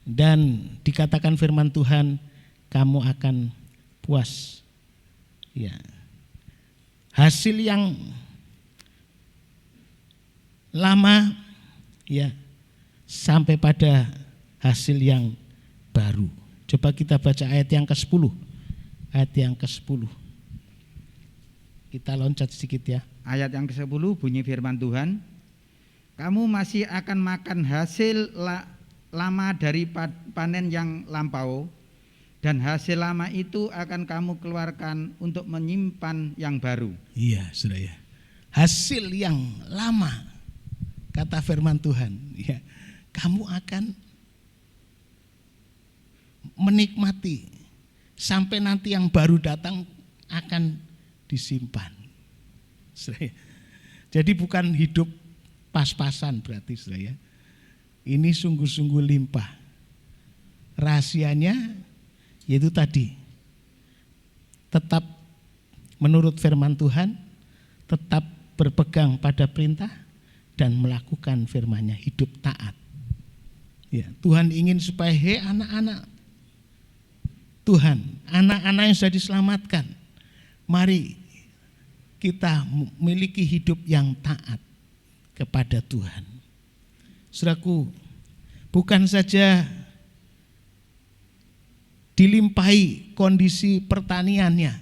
dan dikatakan firman Tuhan, kamu akan puas. Ya. Hasil yang lama, ya, sampai pada hasil yang baru. Coba kita baca ayat yang ke-10. Ayat yang ke-10. Kita loncat sedikit, ya. Ayat yang ke-10 bunyi firman Tuhan, kamu masih akan makan hasil lama dari panen yang lampau, dan hasil lama itu akan kamu keluarkan untuk menyimpan yang baru. Iya, saudara, ya. Hasil yang lama, kata firman Tuhan, ya, kamu akan menikmati sampai nanti yang baru datang akan disimpan. Saudara, ya. Jadi bukan hidup pas-pasan berarti, saudara, ya. Ini sungguh-sungguh limpah. Rahasianya yaitu tadi, tetap menurut firman Tuhan, tetap berpegang pada perintah dan melakukan firman-Nya, hidup taat. Ya, Tuhan ingin supaya anak-anak Tuhan, anak-anak yang sudah diselamatkan, mari kita memiliki hidup yang taat kepada Tuhan. Saudaraku, bukan saja dilimpahi kondisi pertaniannya,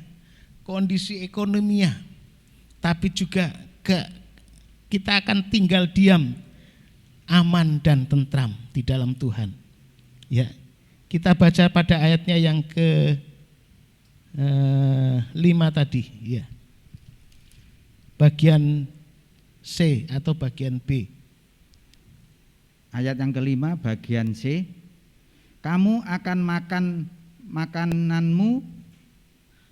kondisi ekonominya, tapi juga kita akan tinggal diam, aman dan tentram di dalam Tuhan. Ya, kita baca pada ayatnya yang 5 tadi, ya. Bagian C atau bagian B. Ayat yang kelima bagian C. Kamu akan makan makananmu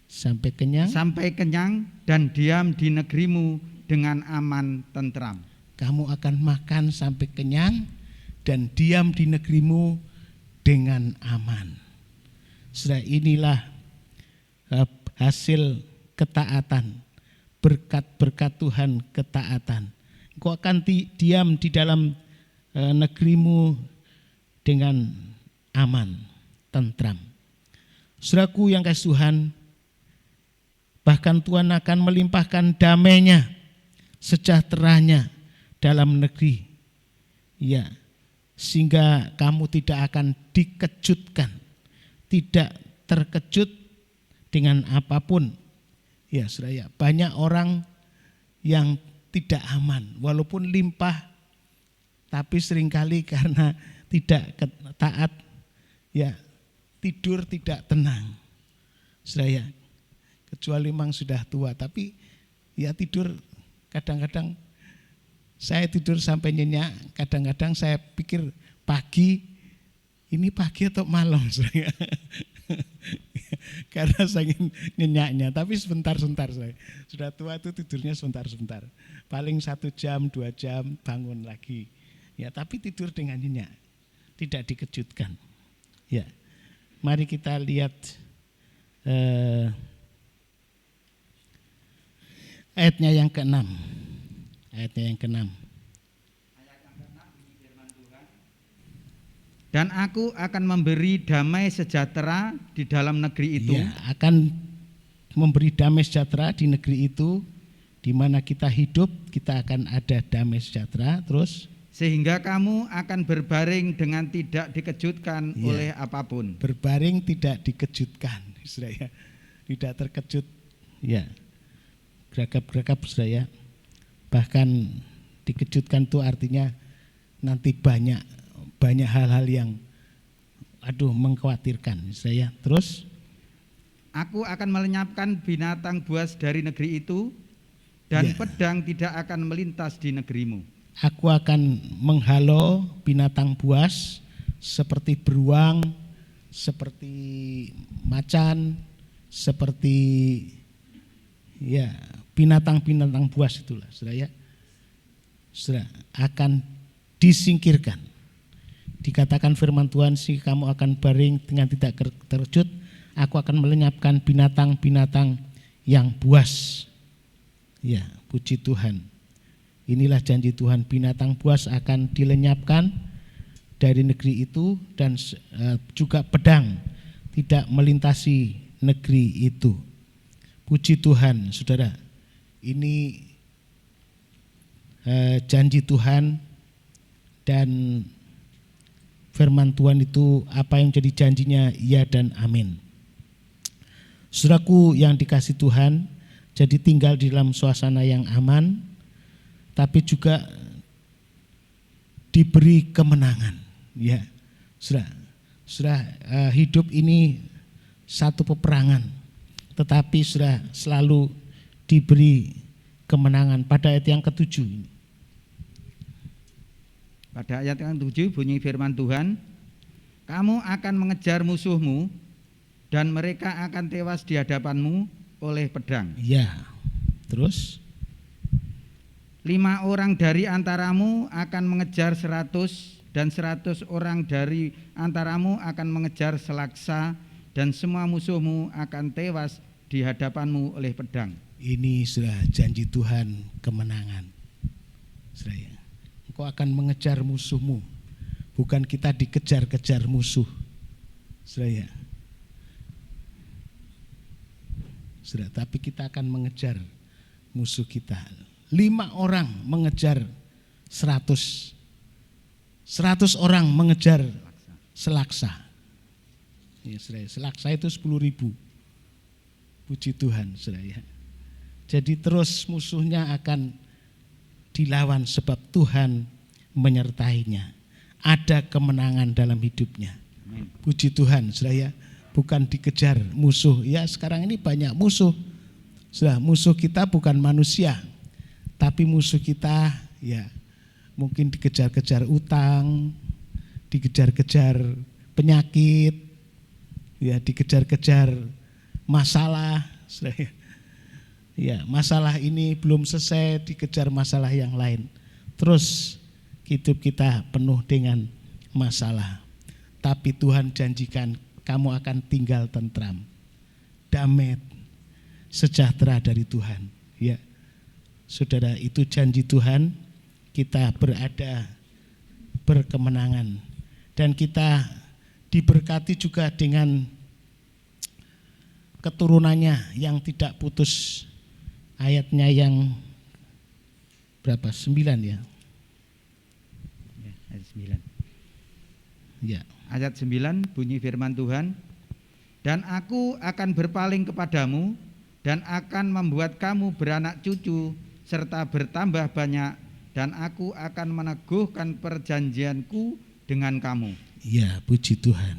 Sampai kenyang. dan diam di negerimu dengan aman tentram. Kamu akan makan sampai kenyang dan diam di negerimu dengan aman. Saudara, inilah hasil ketaatan, berkat-berkat Tuhan ketaatan. Engkau akan diam di dalam negerimu dengan aman, tentram. Saudaraku yang kasih Tuhan, bahkan Tuhan akan melimpahkan damai-Nya, sejahteranya dalam negeri. Ya, sehingga kamu tidak akan dikejutkan, tidak terkejut dengan apapun. Ya, saudara, ya, banyak orang yang tidak aman, walaupun limpah, tapi seringkali karena tidak taat, ya, tidur tidak tenang. Saudara, ya, kecuali memang sudah tua, tapi ya tidur kadang-kadang saya tidur sampai nyenyak, kadang-kadang saya pikir pagi, ini pagi atau malam, saudara. Karena saking nyenyaknya, tapi sebentar-sebentar saya. Sudah tua itu tidurnya sebentar-sebentar. Paling 1 jam, 2 jam bangun lagi. Ya, tapi tidur dengan nyenyak, tidak dikejutkan. Ya. Mari kita lihat ayatnya yang ke-6. Ayatnya yang ke-6. Dan aku akan memberi damai sejahtera di dalam negeri itu. Ya, akan memberi damai sejahtera di negeri itu, di mana kita hidup, kita akan ada damai sejahtera. Terus Sehingga kamu akan berbaring dengan tidak dikejutkan Ya. oleh apapun. berbaring tidak dikejutkan, saudara, ya. Tidak terkejut, ya. Geragap-geragap, saudara, ya. Bahkan dikejutkan itu artinya nanti banyak hal-hal yang mengkhawatirkan, saudara, ya. Terus Aku akan melenyapkan binatang buas dari negeri itu, dan Ya. pedang tidak akan melintas di negerimu. aku akan menghalau binatang buas seperti beruang, seperti macan, seperti ya binatang-binatang buas itulah, saudara, ya. Saudara, akan disingkirkan. Dikatakan firman Tuhan, sih kamu akan baring dengan tidak terkejut, aku akan melenyapkan binatang-binatang yang buas. Ya, puji Tuhan. Inilah janji Tuhan, binatang buas akan dilenyapkan dari negeri itu, dan juga pedang tidak melintasi negeri itu. Puji Tuhan, saudara. Ini janji Tuhan, dan firman Tuhan itu apa yang jadi janjinya, ya dan amin. Saudaraku yang dikasih Tuhan, jadi tinggal di dalam suasana yang aman, tapi juga diberi kemenangan. Ya, saudara, hidup ini satu peperangan, tetapi saudara selalu diberi kemenangan. Pada ayat yang ke-7 ini. Pada ayat yang 7 bunyi firman Tuhan, kamu akan mengejar musuhmu, dan mereka akan tewas di hadapanmu oleh pedang. Ya, terus 5 orang dari antaramu akan mengejar 100, dan 100 orang dari antaramu akan mengejar selaksa, dan semua musuhmu akan tewas di hadapanmu oleh pedang. ini sudah janji Tuhan kemenangan. Saudara, engkau akan mengejar musuhmu, bukan kita dikejar-kejar musuh. Saudara, tapi kita akan mengejar musuh kita. 5 orang mengejar 100. 100 orang mengejar selaksa. Ya, selaksa itu 10.000. Puji Tuhan, saudara, ya. Jadi terus musuhnya akan dilawan sebab Tuhan menyertainya. Ada kemenangan dalam hidupnya. Amin. Puji Tuhan, saudara, ya. bukan dikejar musuh. Ya, sekarang ini banyak musuh. Sudah, musuh kita bukan manusia, tapi musuh kita ya mungkin dikejar-kejar utang, dikejar-kejar penyakit, ya dikejar-kejar masalah. Sudah, ya, masalah ini belum selesai, dikejar masalah yang lain. Terus hidup kita penuh dengan masalah. Tapi Tuhan janjikan kamu akan tinggal tentram, damai, sejahtera dari Tuhan. Ya, saudara, itu janji Tuhan. Kita berada berkemenangan dan kita diberkati juga dengan keturunannya yang tidak putus. Ayatnya yang berapa? 9 ya? Ayat 9. Ya. Ayat 9 bunyi firman Tuhan, dan aku akan berpaling kepadamu dan akan membuat kamu beranak cucu serta bertambah banyak, dan aku akan meneguhkan perjanjianku dengan kamu. Ya, puji Tuhan.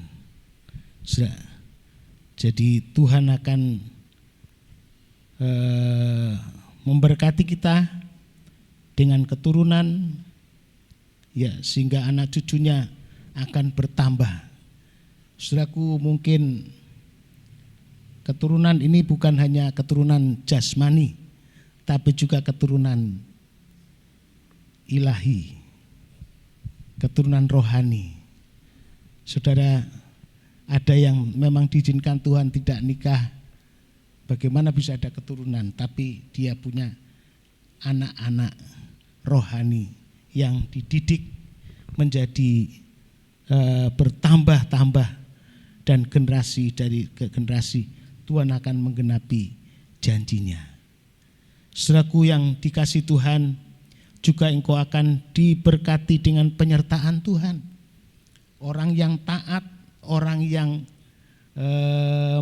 Sudah. Jadi Tuhan akan memberkati kita dengan keturunan, ya, sehingga anak cucunya akan bertambah. Saudaraku, mungkin keturunan ini bukan hanya keturunan jasmani, tapi juga keturunan ilahi, keturunan rohani. Saudara, ada yang memang diizinkan Tuhan tidak nikah, bagaimana bisa ada keturunan, tapi dia punya anak-anak rohani yang dididik menjadi bertambah-tambah, dan generasi dari ke generasi Tuhan akan menggenapi janjinya. Saudaraku yang dikasih Tuhan, juga engkau akan diberkati dengan penyertaan Tuhan. Orang yang taat, orang yang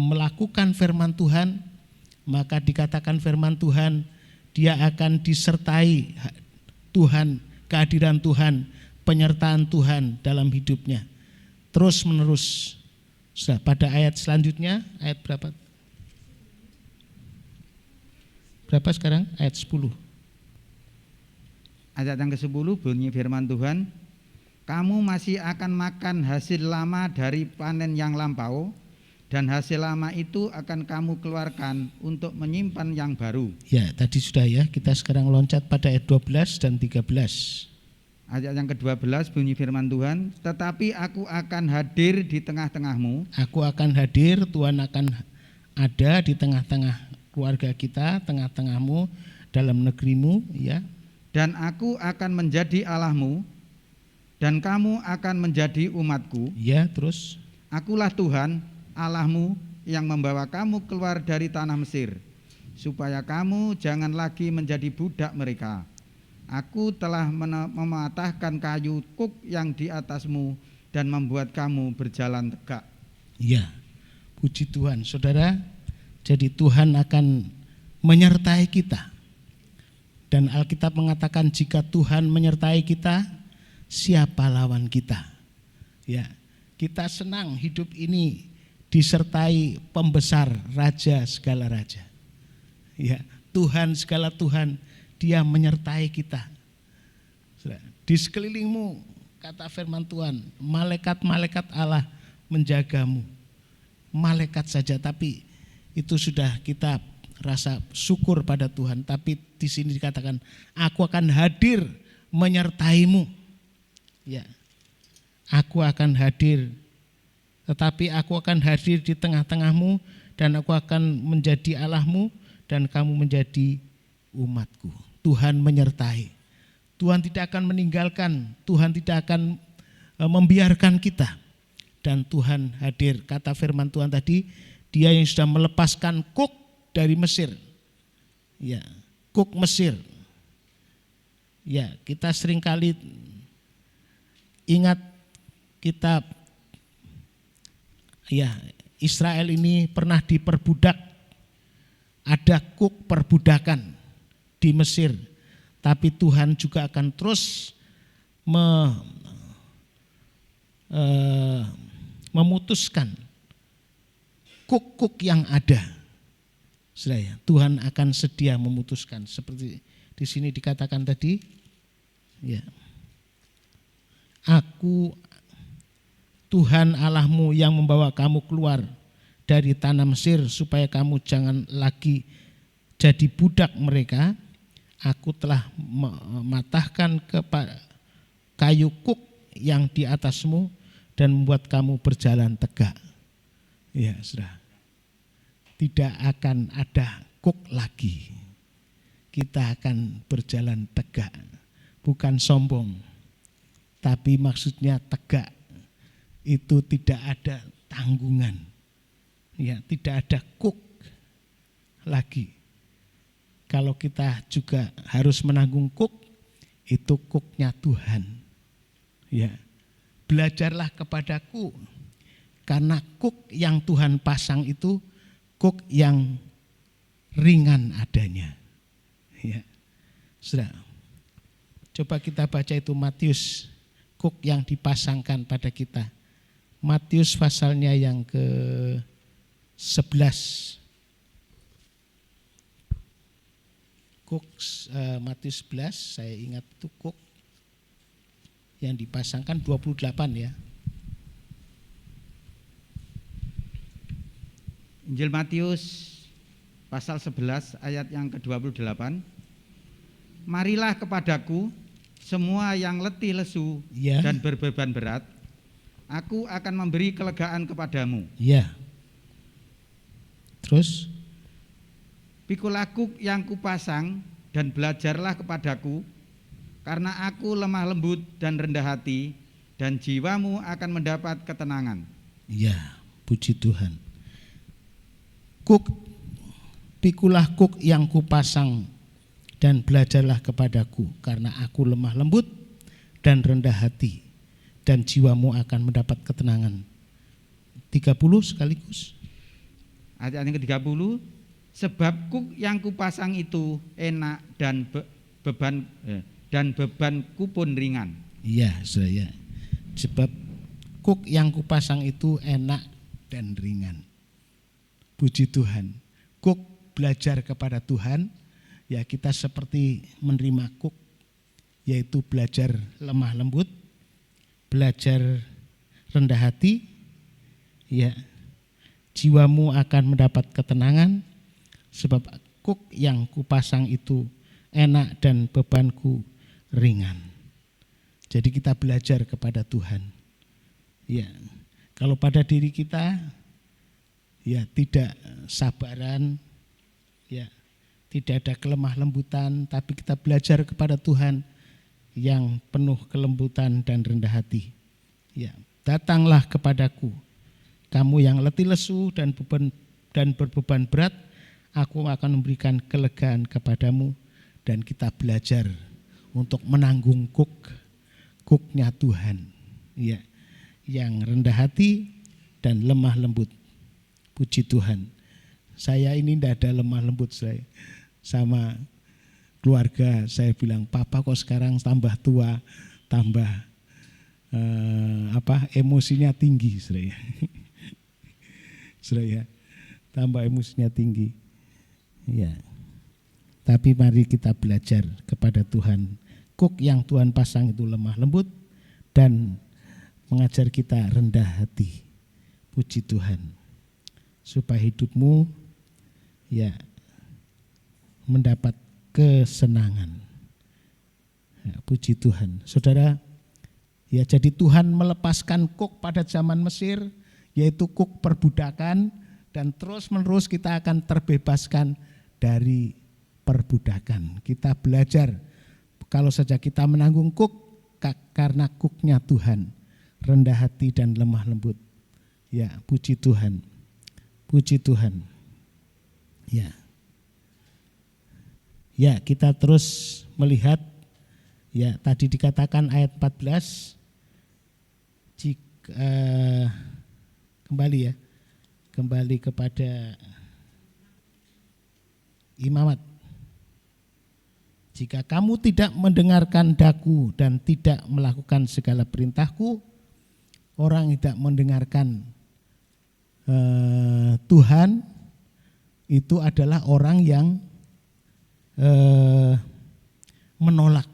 melakukan firman Tuhan, maka dikatakan firman Tuhan, dia akan disertai Tuhan, kehadiran Tuhan, penyertaan Tuhan dalam hidupnya terus menerus. Sudah, pada ayat selanjutnya, ayat berapa? Berapa sekarang? Ayat 10. Ayat yang ke-10 bunyi firman Tuhan, kamu masih akan makan hasil lama dari panen yang lampau, dan hasil lama itu akan kamu keluarkan untuk menyimpan yang baru. Ya, tadi sudah ya, kita sekarang loncat pada ayat 12 dan 13. Ayat yang ke-12 bunyi firman Tuhan, tetapi aku akan hadir di tengah-tengahmu. Aku akan hadir, Tuhan akan ada di tengah-tengah keluarga kita, tengah-tengahmu, dalam negerimu, ya. Dan aku akan menjadi Allahmu, dan kamu akan menjadi umatku. Ya, terus. Akulah Tuhan Allahmu yang membawa kamu keluar dari tanah Mesir, supaya kamu jangan lagi menjadi budak mereka. Aku telah mematahkan kayu kuk yang di atasmu dan membuat kamu berjalan tegak. Ya, puji Tuhan. Saudara, jadi Tuhan akan menyertai kita. Dan Alkitab mengatakan jika Tuhan menyertai kita, siapa lawan kita? Ya, kita senang hidup ini disertai pembesar, raja segala raja. Ya, Tuhan segala Tuhan, Dia menyertai kita. Di sekelilingmu, kata firman Tuhan, malaikat-malaikat Allah menjagamu. Malaikat saja, tapi itu sudah kita rasa syukur pada Tuhan. Tapi di sini dikatakan, aku akan hadir menyertaimu. Ya, aku akan hadir, tetapi aku akan hadir di tengah-tengahmu, dan aku akan menjadi Allahmu, dan kamu menjadi umatku. Tuhan menyertai. Tuhan tidak akan meninggalkan, Tuhan tidak akan membiarkan kita. Dan Tuhan hadir, kata firman Tuhan tadi, Dia yang sudah melepaskan kuk dari Mesir. Ya, kuk Mesir. Ya, kita seringkali ingat, kita ya, Israel ini pernah diperbudak. Ada kuk perbudakan di Mesir, tapi Tuhan juga akan terus memutuskan kuk-kuk yang ada. Saudara ya, Tuhan akan sedia memutuskan seperti di sini dikatakan tadi, ya. Aku Tuhan Allahmu yang membawa kamu keluar dari tanah Mesir supaya kamu jangan lagi jadi budak mereka. Aku telah mematahkan kayu kuk yang di atasmu dan membuat kamu berjalan tegak. Ya, saudara. Tidak akan ada kuk lagi. Kita akan berjalan tegak, bukan sombong, tapi maksudnya tegak. Itu tidak ada tanggungan, ya, tidak ada kuk lagi. Kalau kita juga harus menanggung kuk, itu kuknya Tuhan. Ya, belajarlah kepadaku, karena kuk yang Tuhan pasang itu kuk yang ringan adanya. Ya, sudah. Coba kita baca itu Matius, kuk yang dipasangkan pada kita. Matius pasalnya yang ke-11. Kuk Matius 11, saya ingat itu kuk yang dipasangkan 28 ya. Injil Matius pasal 11 ayat yang ke-28. Marilah kepadaku semua yang letih lesu Ya. dan berbeban berat, aku akan memberi kelegaan kepadamu. Ya. Terus? Pikulah kuk yang kupasang dan belajarlah kepadaku, karena aku lemah lembut dan rendah hati, dan jiwamu akan mendapat ketenangan. Ya, puji Tuhan. Pikulah kuk yang kupasang dan belajarlah kepadaku, karena aku lemah lembut dan rendah hati, dan jiwamu akan mendapat ketenangan. 30 sekaligus. Ayat yang ke-30, sebab kuk yang kupasang itu enak dan bebanku pun ringan. Iya, saudara. Sebab kuk yang kupasang itu enak dan ringan. Puji Tuhan. Kuk belajar kepada Tuhan, ya kita seperti menerima kuk, yaitu belajar lemah lembut, belajar rendah hati, ya jiwamu akan mendapat ketenangan, sebab kuk yang kupasang itu enak dan bebanku ringan. Jadi kita belajar kepada Tuhan. Ya, kalau pada diri kita, ya tidak sabaran, ya tidak ada kelemah lembutan, tapi kita belajar kepada Tuhan yang penuh kelembutan dan rendah hati. Ya, datanglah kepadaku, kamu yang letih lesu dan berbeban berat, aku akan memberikan kelegaan kepadamu. Dan kita belajar untuk menanggung kuknya Tuhan, ya, yang rendah hati dan lemah lembut. Puji Tuhan. Saya ini tidak ada lemah lembut, saya sama keluarga saya bilang, papa kok sekarang tambah tua, tambah emosinya tinggi, saya. Saya tambah emosinya tinggi. Ya. Tapi mari kita belajar kepada Tuhan. Kuk yang Tuhan pasang itu lemah lembut dan mengajar kita rendah hati. Puji Tuhan. Supaya hidupmu ya mendapat kesenangan. Ya, puji Tuhan. Saudara, ya jadi Tuhan melepaskan kuk pada zaman Mesir, yaitu kuk perbudakan, dan terus menerus kita akan terbebaskan dari perbudakan. Kita belajar kalau saja kita menanggung kuk, karena kuknya Tuhan, rendah hati dan lemah lembut. Ya, puji Tuhan. Puji Tuhan. Ya. Ya, kita terus melihat, ya tadi dikatakan ayat 14, kembali kepada imamat. Jika kamu tidak mendengarkan daku dan tidak melakukan segala perintahku, orang tidak mendengarkan Tuhan itu adalah orang yang menolak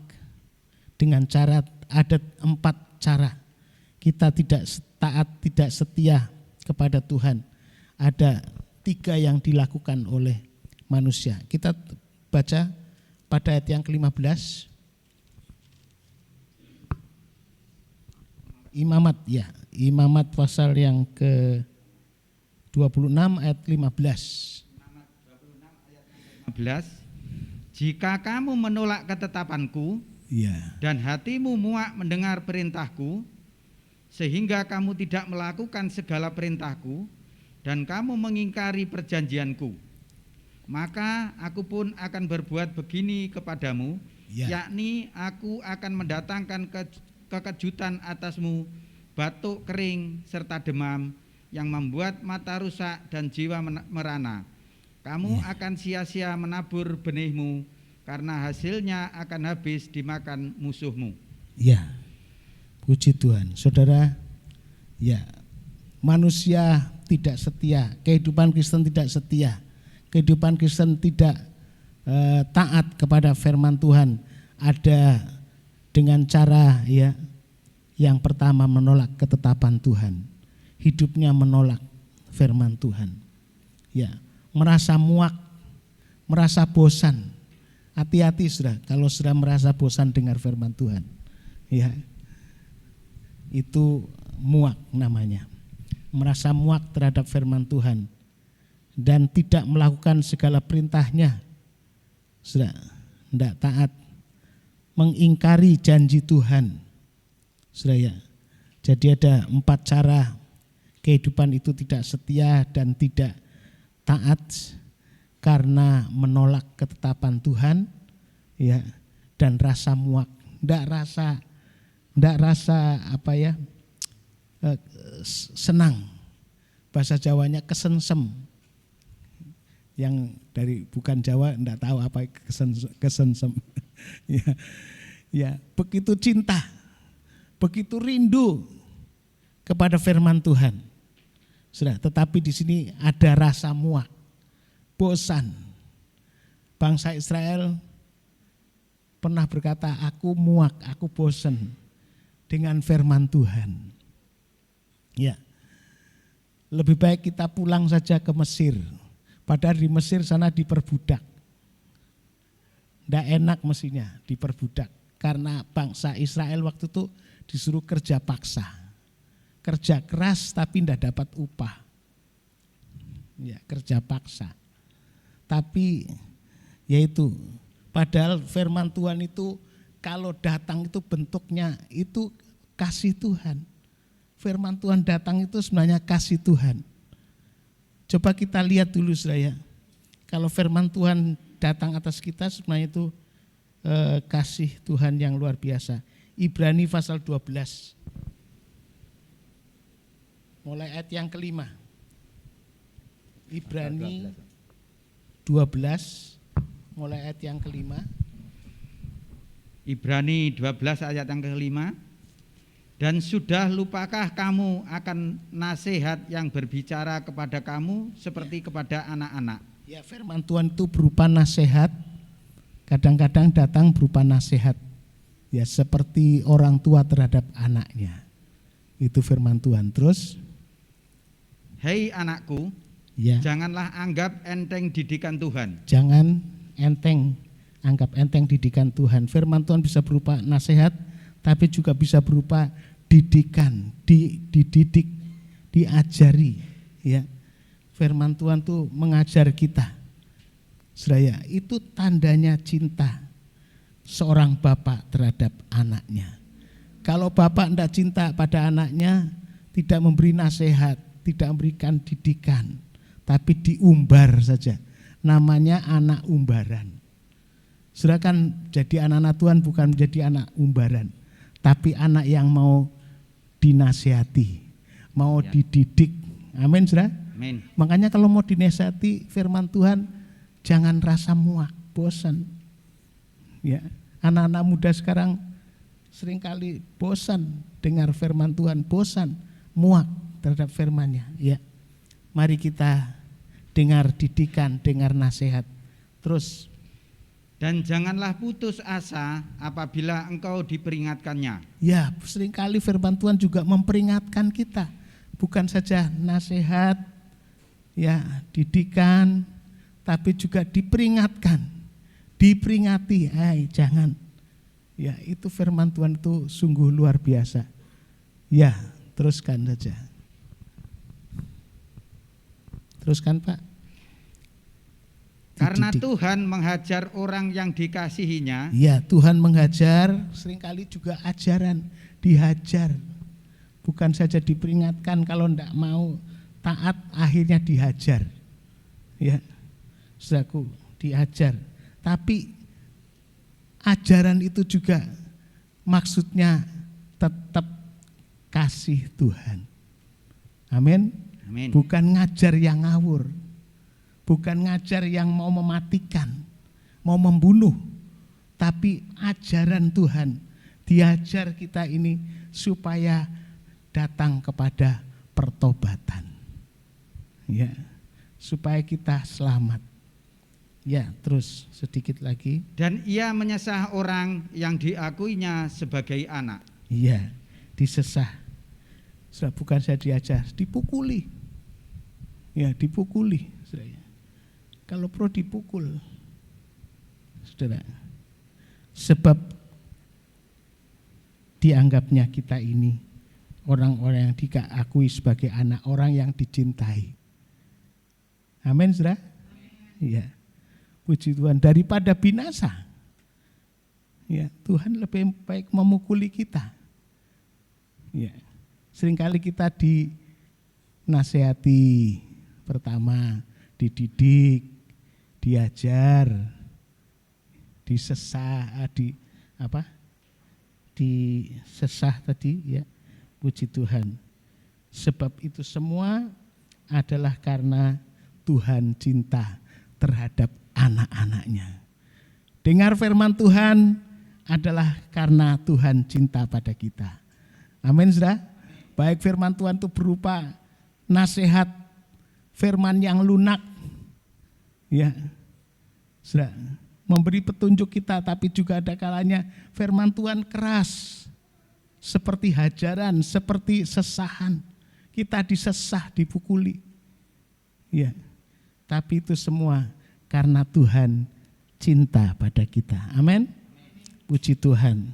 dengan cara, ada 4 cara kita tidak taat, tidak setia kepada Tuhan. Ada 3 yang dilakukan oleh manusia. Kita baca pada ayat yang ke-15. Imamat, ya, Imamat pasal yang ke-26 ayat 15. 15. Jika kamu menolak ketetapanku Ya. dan hatimu muak mendengar perintahku, sehingga kamu tidak melakukan segala perintahku dan kamu mengingkari perjanjianku, maka aku pun akan berbuat begini kepadamu, yakni aku akan mendatangkan kekejutan atasmu, batuk kering serta demam yang membuat mata rusak dan jiwa merana. Kamu akan sia-sia menabur benihmu, karena hasilnya akan habis dimakan musuhmu. Ya, puji Tuhan. Saudara, ya, manusia tidak setia, kehidupan Kristen tidak setia, kehidupan Kristen tidak taat kepada firman Tuhan. Ada dengan cara, ya, yang pertama menolak ketetapan Tuhan, hidupnya menolak firman Tuhan. Ya, merasa muak, merasa bosan. Hati-hati saudara, kalau sudah merasa bosan dengar firman Tuhan, ya, itu muak namanya. Merasa muak terhadap firman Tuhan dan tidak melakukan segala perintahnya, sudah tidak taat, mengingkari janji Tuhan, sudah, ya. Jadi ada 4 cara kehidupan itu tidak setia dan tidak taat karena menolak ketetapan Tuhan, ya, dan rasa muak, tidak rasa apa ya, senang, bahasa Jawanya kesensem, yang dari bukan Jawa tidak tahu apa kesensem. Ya, ya, begitu cinta, begitu rindu kepada firman Tuhan, sudah. Tetapi di sini ada rasa muak, bosan. Bangsa Israel pernah berkata, aku muak, aku bosan dengan firman Tuhan. Ya, lebih baik kita pulang saja ke Mesir. Padahal di Mesir sana diperbudak. Tidak enak mestinya diperbudak. Karena bangsa Israel waktu itu disuruh kerja paksa. Kerja keras tapi tidak dapat upah. Ya, kerja paksa. Tapi yaitu, padahal firman Tuhan itu kalau datang itu bentuknya itu kasih Tuhan. Firman Tuhan datang itu sebenarnya kasih Tuhan. Coba kita lihat dulu saudara, kalau firman Tuhan datang atas kita sebenarnya itu kasih Tuhan yang luar biasa. Ibrani pasal 12. Mulai ayat yang ke-5. Ibrani 12 mulai ayat yang ke-5. Ibrani 12 ayat yang ke-5. Dan sudah lupakah kamu akan nasihat yang berbicara kepada kamu seperti kepada anak-anak? Ya, firman Tuhan itu berupa nasihat. Kadang-kadang datang berupa nasihat. Ya, seperti orang tua terhadap anaknya. Itu firman Tuhan. Terus, hei anakku, ya, janganlah anggap enteng didikan Tuhan. Jangan anggap enteng didikan Tuhan. Firman Tuhan bisa berupa nasihat, tapi juga bisa berupa didikan, dididik, diajari, ya. Firman Tuhan tuh mengajar kita. Saudara, itu tandanya cinta seorang bapak terhadap anaknya. Kalau bapak tidak cinta pada anaknya, tidak memberi nasihat, tidak memberikan didikan, tapi diumbar saja. Namanya anak umbaran. Saudara, kan jadi anak-anak Tuhan bukan menjadi anak umbaran, tapi anak yang mau dinasihati, mau dididik. Amin, saudara. Amin. Makanya kalau mau dinasihati firman Tuhan, jangan rasa muak, bosan. Ya, anak-anak muda sekarang seringkali bosan dengar firman Tuhan, bosan, muak terhadap firman-Nya. Ya, Mari kita dengar didikan, dengar nasihat. Terus, Dan janganlah putus asa apabila engkau diperingatkannya. ya, seringkali firman Tuhan juga memperingatkan kita. Bukan saja nasihat, ya, didikan, tapi juga diperingatkan. Diperingati, jangan. Ya, itu firman Tuhan itu sungguh luar biasa. Ya, teruskan saja. Teruskan, Pak. Karena Dididik. Tuhan menghajar orang yang dikasihinya. Ya, Tuhan menghajar, seringkali juga ajaran, dihajar. Bukan saja diperingatkan, kalau tidak mau taat akhirnya dihajar. Ya, saudaraku, diajar. Tapi ajaran itu juga maksudnya tetap kasih Tuhan. Amin. Amin. Bukan ngajar yang ngawur. Bukan ngajar yang mau mematikan, mau membunuh. Tapi ajaran Tuhan, diajar kita ini supaya datang kepada pertobatan. Ya, supaya kita selamat. Ya, terus sedikit lagi. Dan ia menyesah orang yang diakuinya sebagai anak. Iya, disesah. Bukan saya diajar, dipukuli. Ya, dipukuli. Kalau perlu dipukul, saudara. Sebab dianggapnya kita ini orang-orang yang diakui sebagai anak, orang yang dicintai. Amin, saudara. Iya. Puji Tuhan, daripada binasa. Ya, Tuhan lebih baik memukuli kita. Ya. Seringkali kita dinasehati, pertama dididik, diajar, disesah, disesah tadi, ya. Puji Tuhan. Sebab itu semua adalah karena Tuhan cinta terhadap anak-anaknya. Dengar firman Tuhan adalah karena Tuhan cinta pada kita. Amin, saudara. Baik firman Tuhan itu berupa nasihat, firman yang lunak, ya, saudara, memberi petunjuk kita, tapi juga ada kalanya firman Tuhan keras, seperti hajaran, seperti sesahan. Kita disesah, dipukuli, ya. Tapi itu semua karena Tuhan cinta pada kita. Amin. Puji Tuhan.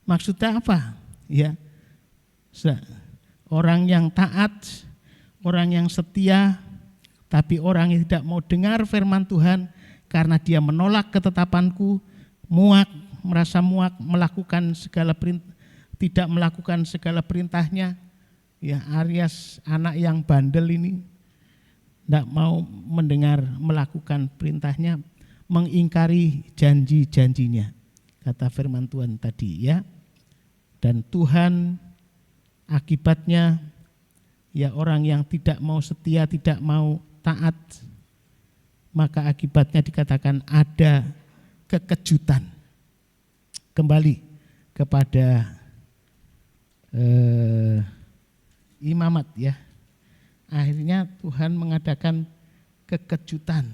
Maksudnya apa? Ya, orang yang taat, orang yang setia, tapi orang yang tidak mau dengar firman Tuhan karena dia menolak ketetapanku, merasa muak, melakukan segala perintah, tidak melakukan segala perintahnya. Ya, Aries, anak yang bandel ini, tidak mau mendengar, melakukan perintahnya, mengingkari janji-janjinya, kata firman Tuhan tadi, ya. Dan Tuhan akibatnya, ya, orang yang tidak mau setia, tidak mau taat, maka akibatnya dikatakan ada kekejutan. Kembali kepada imamat, ya. Akhirnya Tuhan mengadakan kekejutan.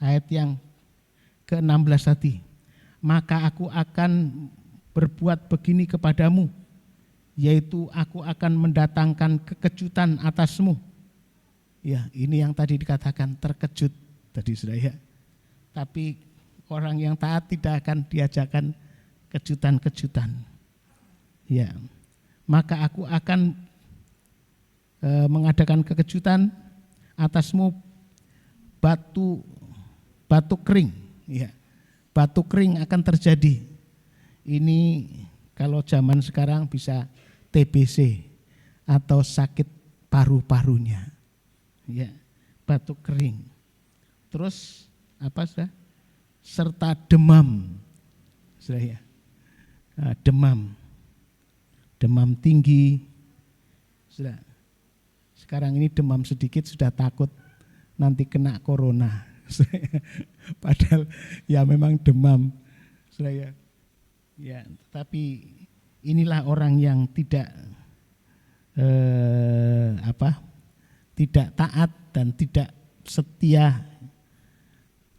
Ayat yang ke-16 tadi. Maka aku akan berbuat begini kepadamu, yaitu aku akan mendatangkan kekejutan atasmu. Ya, ini yang tadi dikatakan terkejut tadi, saudara, ya. Tapi orang yang taat tidak akan diajarkan kejutan-kejutan. Ya. Maka aku akan mengadakan kekejutan atasmu, batu kering, ya. Batu kering akan terjadi. Ini kalau zaman sekarang bisa TBC atau sakit paru-parunya, ya, batu kering. Terus apa, sudah? Serta demam, sudah, ya. Demam tinggi, sudah. Sekarang ini demam sedikit sudah takut nanti kena corona. Padahal ya memang demam, sudah, ya. Ya, tapi inilah orang yang tidak tidak taat, dan tidak setia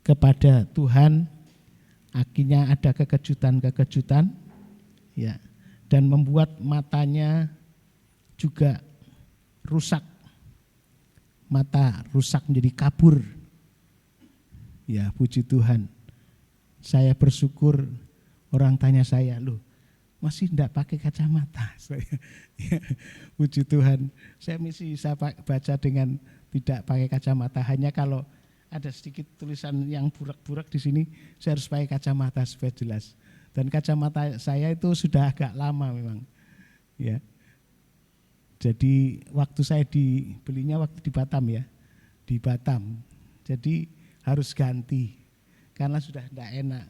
kepada Tuhan, akhirnya ada kekejutan-kekejutan, ya, dan membuat matanya juga rusak. Mata rusak menjadi kabur. Ya, puji Tuhan. Saya bersyukur orang tanya saya, loh masih enggak pakai kacamata? Saya, ya, puji Tuhan. Saya masih bisa baca dengan tidak pakai kacamata. Hanya kalau ada sedikit tulisan yang burak-burak di sini, saya harus pakai kacamata supaya jelas. Dan kacamata saya itu sudah agak lama memang. Ya. Jadi waktu saya dibelinya waktu di Batam ya, di Batam. Jadi harus ganti karena sudah tidak enak.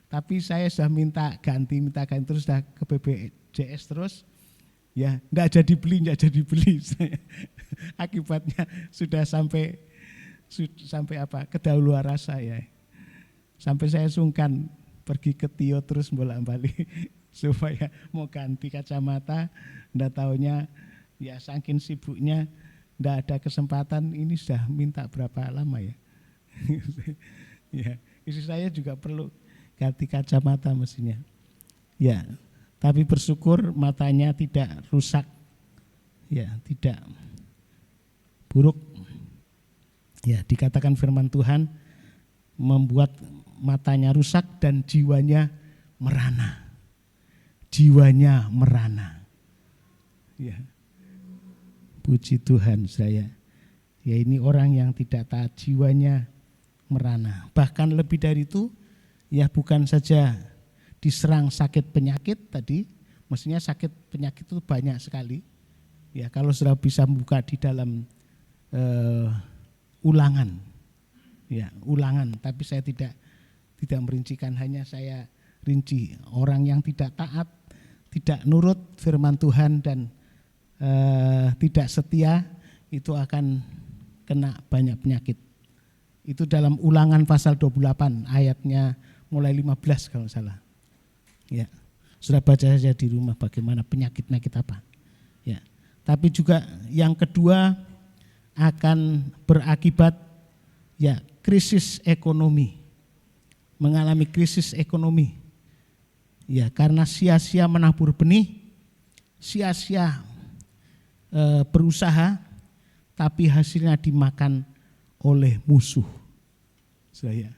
Tapi saya sudah minta ganti terus, sudah ke BPJS terus. Ya, enggak jadi beli. Akibatnya sudah sampai kedaluarsa ya. Sampai saya sungkan pergi ke Tio terus bolak-balik supaya mau ganti kacamata, ndak taunya ya saking sibuknya ndak ada kesempatan. Ini sudah minta berapa lama ya. Ya, istri saya juga perlu ganti kacamata mestinya. Ya, tapi bersyukur matanya tidak rusak. Ya, tidak buruk. Ya, dikatakan firman Tuhan membuat matanya rusak dan jiwanya merana. Jiwanya merana. Ya. Puji Tuhan saya. Ya, ini orang yang tidak taat, jiwanya merana. Bahkan lebih dari itu, ya bukan saja diserang sakit penyakit tadi, mestinya sakit penyakit itu banyak sekali. Ya, kalau sudah bisa membuka di dalam ulangan, ya ulangan. Tapi saya tidak merincikan, hanya saya rinci orang yang tidak taat, tidak nurut firman Tuhan dan tidak setia itu akan kena banyak penyakit. Itu dalam Ulangan pasal 28 ayatnya mulai 15 kalau salah. Ya, sudah baca saja di rumah bagaimana penyakit-penyakit apa. Ya, tapi juga yang kedua akan berakibat ya krisis ekonomi, mengalami krisis ekonomi. Ya, karena sia-sia menabur benih, sia-sia berusaha, tapi hasilnya dimakan oleh musuh. Saya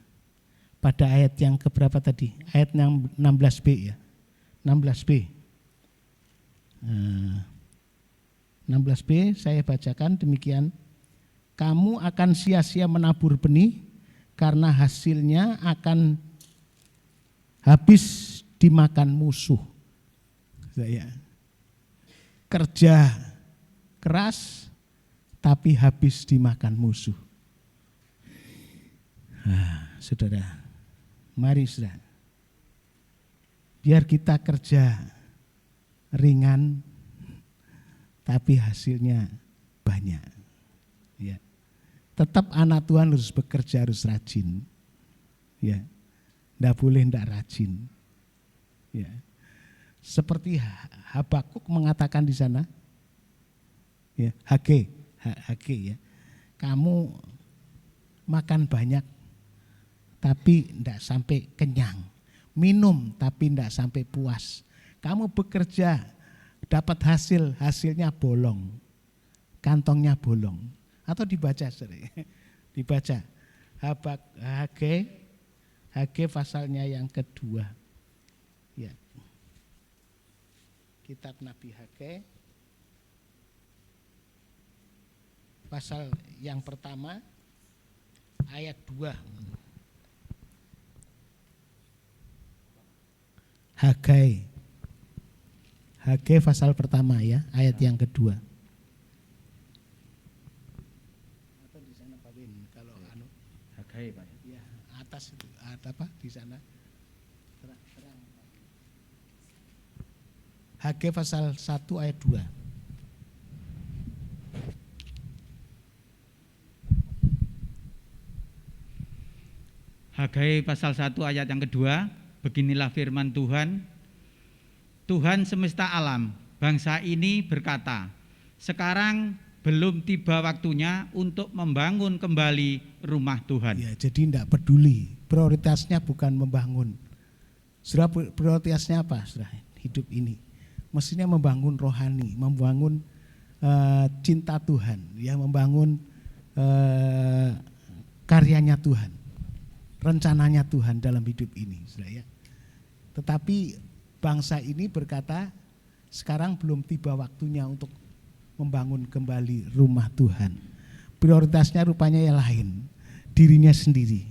pada ayat yang keberapa tadi? Ayat yang 16b ya. 16b. 16b saya bacakan demikian. Kamu akan sia-sia menabur benih karena hasilnya akan habis dimakan musuh. Saya kerja keras tapi habis dimakan musuh. Saudara, mari saudara, biar kita kerja ringan tapi hasilnya banyak. Ya. Tetap anak Tuhan harus bekerja, harus rajin. Ya. Enggak boleh enggak rajin. Ya. Seperti Habakuk mengatakan di sana, ya, Hage ya. Kamu makan banyak tapi enggak sampai kenyang. Minum tapi enggak sampai puas. Kamu bekerja dapat hasilnya bolong. Kantongnya bolong. Atau dibaca dibaca Hage pasalnya yang kedua. Ya. Kitab Nabi Hage pasal yang pertama ayat 2. Hage pasal pertama ya, ayat yang kedua. Atau di sana Pak Win, kalau Hagai Pak. Ya, atas itu ada apa di sana? Terang. Hage pasal 1 ayat 2. Hagai pasal 1 ayat yang kedua, beginilah firman Tuhan. Tuhan semesta alam, bangsa ini berkata, sekarang belum tiba waktunya untuk membangun kembali rumah Tuhan. Ya, jadi tidak peduli. Prioritasnya bukan membangun. Saudara, prioritasnya apa? Saudara, hidup ini mestinya membangun rohani, membangun cinta Tuhan, ya, membangun karyanya Tuhan, rencananya Tuhan dalam hidup ini, saudara, ya. Tetapi bangsa ini berkata sekarang belum tiba waktunya untuk membangun kembali rumah Tuhan. Prioritasnya rupanya yang lain, dirinya sendiri.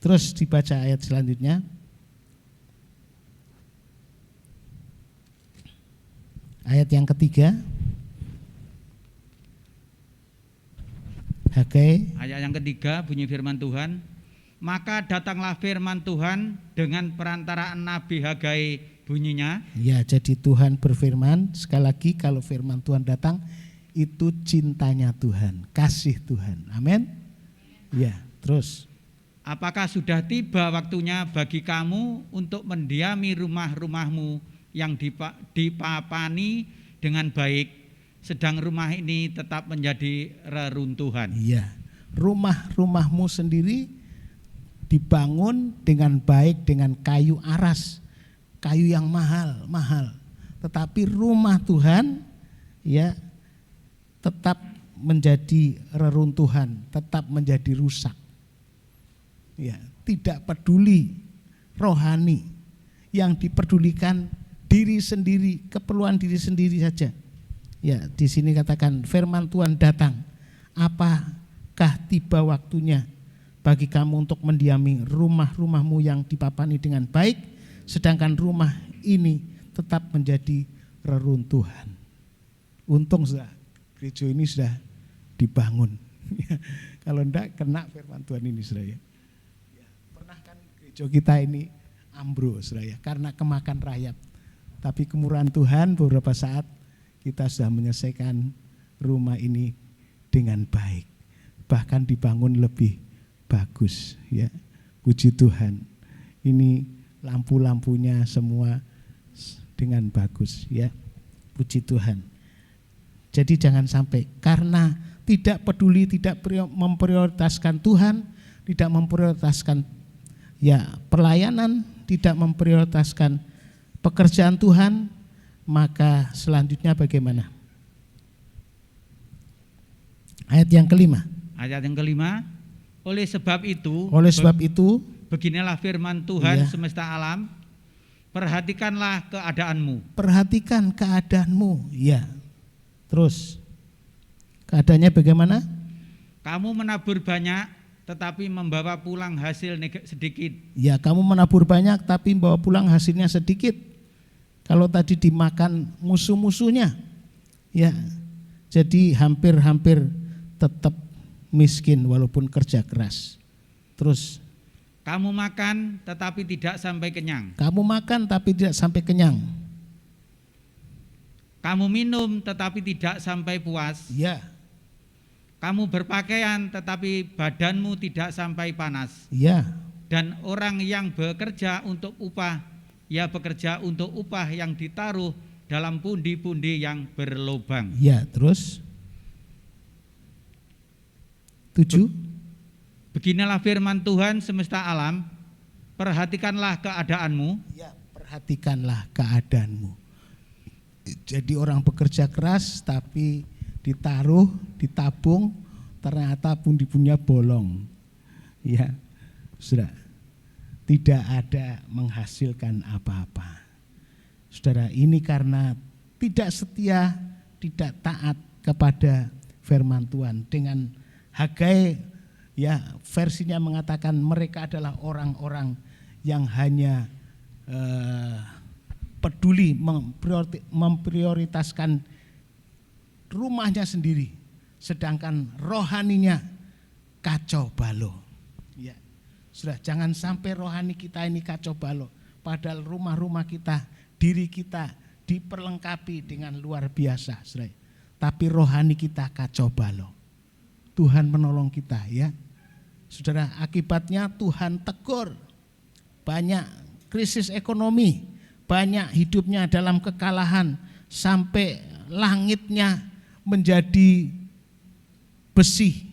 Terus dibaca ayat selanjutnya. Ayat yang ketiga. Hagai. Ayat yang ketiga bunyi firman Tuhan, maka datanglah firman Tuhan dengan perantaraan Nabi Hagai bunyinya. Ya, jadi Tuhan berfirman, sekali lagi kalau firman Tuhan datang itu cintanya Tuhan, kasih Tuhan. Amin. Ya, terus. Apakah sudah tiba waktunya bagi kamu untuk mendiami rumah-rumahmu yang dipapani dengan baik, sedang rumah ini tetap menjadi reruntuhan? Iya, rumah-rumahmu sendiri dibangun dengan baik dengan kayu aras, kayu yang mahal. Tetapi rumah Tuhan ya tetap menjadi reruntuhan, tetap menjadi rusak. Ya, tidak peduli rohani, yang diperdulikan diri sendiri, keperluan diri sendiri saja. Ya, di sini katakan firman Tuhan datang. Apakah tiba waktunya bagi kamu untuk mendiami rumah-rumahmu yang dipapani dengan baik, sedangkan rumah ini tetap menjadi reruntuhan. Untung sudah gereja ini sudah dibangun. Kalau enggak kena firman Tuhan ini, saudara. Ya, pernah kan gereja kita ini ambruk, saudara, karena kemakan rayap. Tapi kemurahan Tuhan beberapa saat kita sudah menyelesaikan rumah ini dengan baik, bahkan dibangun lebih bagus, ya. Puji Tuhan. Ini lampu-lampunya semua dengan bagus, ya. Puji Tuhan. Jadi jangan sampai karena tidak peduli, tidak memprioritaskan Tuhan, tidak memprioritaskan ya pelayanan, tidak memprioritaskan pekerjaan Tuhan, maka selanjutnya bagaimana? Ayat yang kelima. Ayat yang kelima, oleh sebab itu beginilah firman Tuhan semesta alam, perhatikanlah keadaanmu. Perhatikan keadaanmu, ya. Terus keadaannya bagaimana? Kamu menabur banyak tetapi membawa pulang hasil sedikit. Ya, kamu menabur banyak tapi membawa pulang hasilnya sedikit. Kalau tadi dimakan musuh-musuhnya, ya, jadi hampir-hampir tetap miskin walaupun kerja keras. Terus, kamu makan tetapi tidak sampai kenyang. Kamu makan tapi tidak sampai kenyang. Kamu minum tetapi tidak sampai puas. Ya. Kamu berpakaian tetapi badanmu tidak sampai panas. Ya. Dan orang yang bekerja untuk upah, ya bekerja untuk upah yang ditaruh dalam pundi-pundi yang berlobang. Ya, terus 7. Beginilah firman Tuhan semesta alam, perhatikanlah keadaanmu. Ya, perhatikanlah keadaanmu. Jadi orang bekerja keras tapi ditaruh, ditabung, ternyata pundi-pundinya bolong. Ya, sudah tidak ada menghasilkan apa-apa. Saudara, ini karena tidak setia, tidak taat kepada firman Tuhan. Dengan Hagai, ya, versinya mengatakan mereka adalah orang-orang yang hanya peduli memprioritaskan rumahnya sendiri, sedangkan rohaninya kacau balau. Ya, sudah, jangan sampai rohani kita ini kacau balau. Padahal rumah-rumah kita, diri kita diperlengkapi dengan luar biasa, saudara. Tapi rohani kita kacau balau. Tuhan menolong kita, ya, saudara. Akibatnya Tuhan tegur, banyak krisis ekonomi, banyak hidupnya dalam kekalahan, sampai langitnya menjadi besi,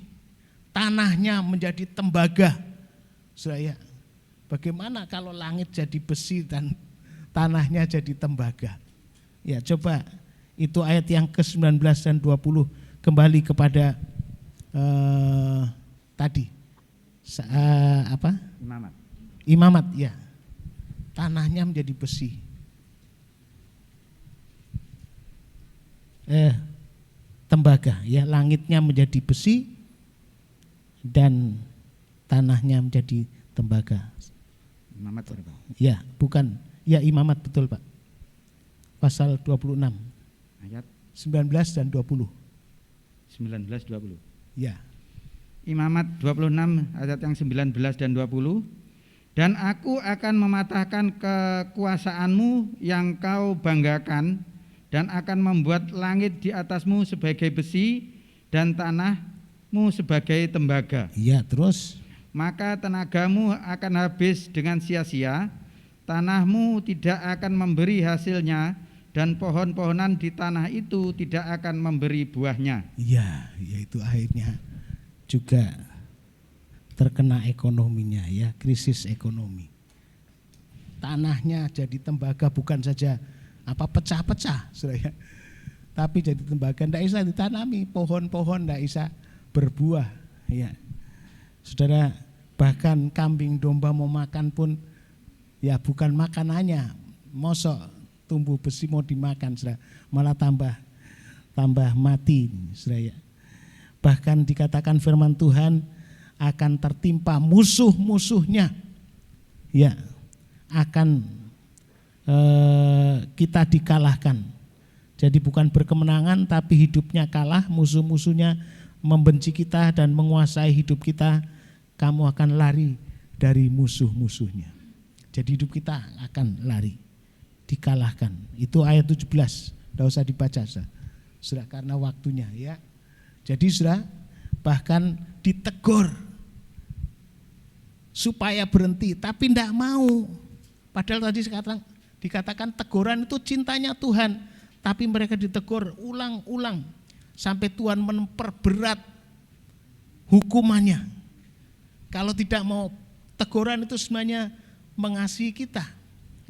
tanahnya menjadi tembaga. Saudara, bagaimana kalau langit jadi besi dan tanahnya jadi tembaga? Ya, coba itu ayat yang ke-19 dan 20 kembali kepada tadi. Apa? Imamat, ya. Tanahnya menjadi besi. Tembaga, ya, langitnya menjadi besi dan tanahnya menjadi tembaga. Imamat berapa? Ya, bukan. Ya, imamat, betul, Pak. Pasal 26. Ayat 19 dan 20. 19-20. Ya. Imamat 26 ayat yang 19 dan 20. Dan aku akan mematahkan kekuasaanmu yang kau banggakan, dan akan membuat langit di atasmu sebagai besi dan tanahmu sebagai tembaga. Ya, terus. Maka tenagamu akan habis dengan sia-sia, tanahmu tidak akan memberi hasilnya, dan pohon-pohonan di tanah itu tidak akan memberi buahnya. Ya, yaitu akhirnya juga terkena ekonominya, ya, krisis ekonomi. Tanahnya jadi tembaga, bukan saja pecah-pecah, saudara, tapi jadi tembaga, tidak bisa ditanami, pohon-pohon tidak bisa berbuah, ya. Saudara, bahkan kambing domba mau makan pun ya bukan makanannya, mosok tumbuh besi mau dimakan, saudara, malah tambah mati, saudara. Bahkan dikatakan firman Tuhan akan tertimpa musuh-musuhnya, ya, akan kita dikalahkan. Jadi bukan berkemenangan, tapi hidupnya kalah, musuh-musuhnya membenci kita dan menguasai hidup kita. Kamu akan lari dari musuh-musuhnya. Jadi hidup kita akan lari, dikalahkan. Itu ayat 17, tidak usah dibaca, saudara, karena waktunya, ya. Jadi saudara, bahkan ditegur supaya berhenti, tapi tidak mau. Padahal tadi dikatakan teguran itu cintanya Tuhan, tapi mereka ditegur ulang-ulang sampai Tuhan memperberat hukumannya. Kalau tidak mau, teguran itu sebenarnya mengasihi kita.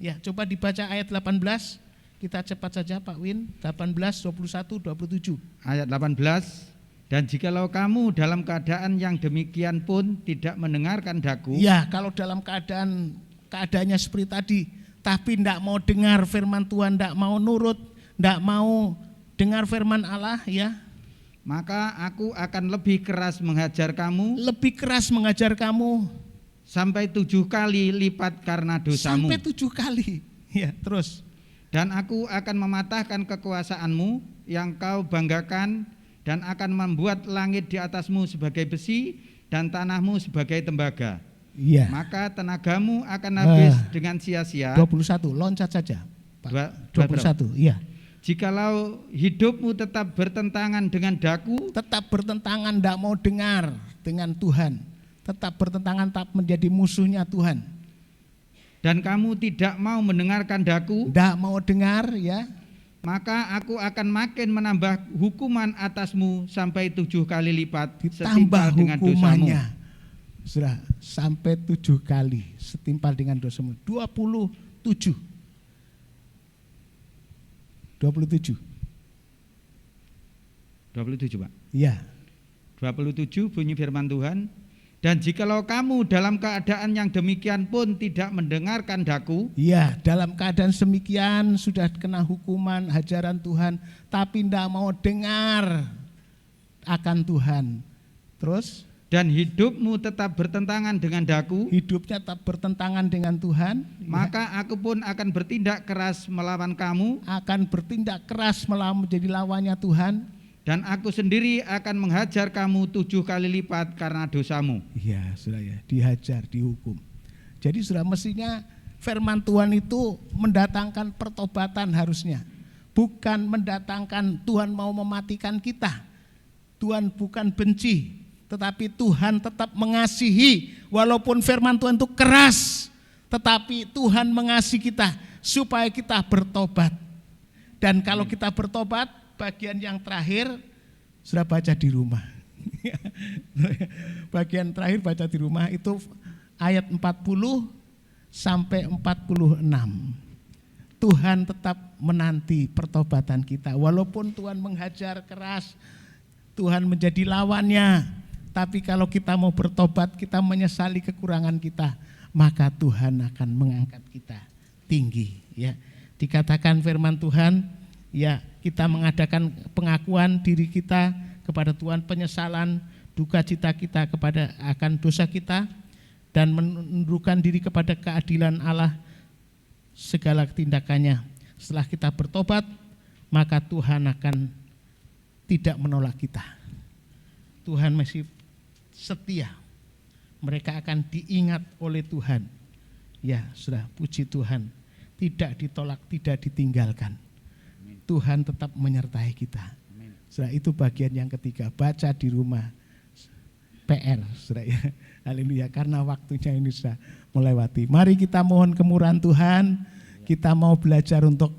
Ya, coba dibaca ayat 18, kita cepat saja Pak Win, 18, 21, 27. Ayat 18. Dan jikalau kamu dalam keadaan yang demikian pun tidak mendengarkan daku. Ya, kalau dalam keadaannya seperti tadi, tapi tidak mau dengar firman Tuhan, tidak mau nurut, tidak mau dengar firman Allah, ya, maka aku akan lebih keras menghajar kamu. Lebih keras mengajar kamu. Sampai 7 kali lipat karena dosamu. Sampai 7 kali. Ya, terus. Dan aku akan mematahkan kekuasaanmu yang kau banggakan, dan akan membuat langit di atasmu sebagai besi dan tanahmu sebagai tembaga. Iya. Maka tenagamu akan habis dengan sia-sia. 21, loncat saja Pak. 21, iya. Jikalau hidupmu tetap bertentangan dengan daku, tetap bertentangan, tidak mau dengar dengan Tuhan, tetap bertentangan, tetap menjadi musuhnya Tuhan, dan kamu tidak mau mendengarkan daku, tidak mau dengar, ya, maka aku akan makin menambah hukuman atasmu sampai 7 kali lipat ditambah setimpal dengan dosamu. hukumannya. Sudah sampai 7 kali setimpal dengan dosamu. 27 Pak. Ya. 27 bunyi firman Tuhan. Dan jikalau kamu dalam keadaan yang demikian pun tidak mendengarkan daku. Ya, dalam keadaan semikian sudah kena hukuman, hajaran Tuhan, tapi tidak mau dengar akan Tuhan. Terus? Dan hidupmu tetap bertentangan dengan daku. Hidupnya tetap bertentangan dengan Tuhan. Maka aku pun akan bertindak keras melawan kamu. Akan bertindak keras melawan, menjadi lawannya Tuhan. Dan aku sendiri akan menghajar kamu 7 kali lipat karena dosamu. Iya, sudah, ya, dihajar, dihukum. Jadi sudah mestinya firman Tuhan itu mendatangkan pertobatan harusnya. Bukan mendatangkan Tuhan mau mematikan kita. Tuhan bukan benci, tetapi Tuhan tetap mengasihi. Walaupun firman Tuhan itu keras, tetapi Tuhan mengasihi kita supaya kita bertobat. Dan kalau kita bertobat, bagian yang terakhir sudah baca di rumah. Bagian terakhir baca di rumah itu ayat 40 sampai 46. Tuhan tetap menanti pertobatan kita. Walaupun Tuhan menghajar keras, Tuhan menjadi lawannya, tapi kalau kita mau bertobat, kita menyesali kekurangan kita, maka Tuhan akan mengangkat kita tinggi. Ya, dikatakan firman Tuhan, ya kita mengadakan pengakuan diri kita kepada Tuhan, penyesalan, duka cita kita kepada akan dosa kita, dan menundukkan diri kepada keadilan Allah segala tindakannya. Setelah kita bertobat, maka Tuhan akan tidak menolak kita. Tuhan masih setia. Mereka akan diingat oleh Tuhan. Ya, sudah, puji Tuhan. Tidak ditolak, tidak ditinggalkan. Tuhan tetap menyertai kita. Sudah, itu bagian yang ketiga. Baca di rumah. PR, sudah ya. Haleluya, karena waktunya ini sudah melewati. Mari kita mohon kemurahan Tuhan. Kita mau belajar untuk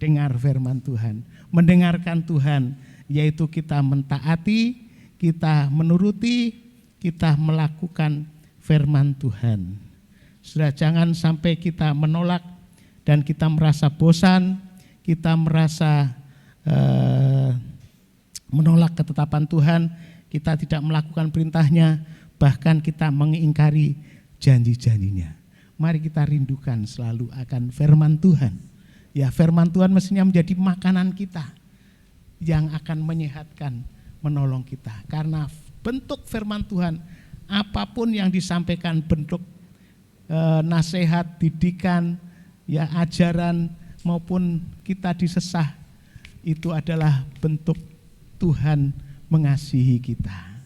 dengar firman Tuhan, mendengarkan Tuhan, yaitu kita mentaati, kita menuruti, kita melakukan firman Tuhan. Sudah, jangan sampai kita menolak dan kita merasa bosan, kita merasa menolak ketetapan Tuhan, kita tidak melakukan perintahnya, bahkan kita mengingkari janji-janjinya. Mari kita rindukan selalu akan firman Tuhan. Ya, firman Tuhan mestinya menjadi makanan kita yang akan menyehatkan, menolong kita. Karena bentuk firman Tuhan, apapun yang disampaikan, bentuk nasihat, didikan, ya ajaran maupun kita disesah, itu adalah bentuk Tuhan mengasihi kita.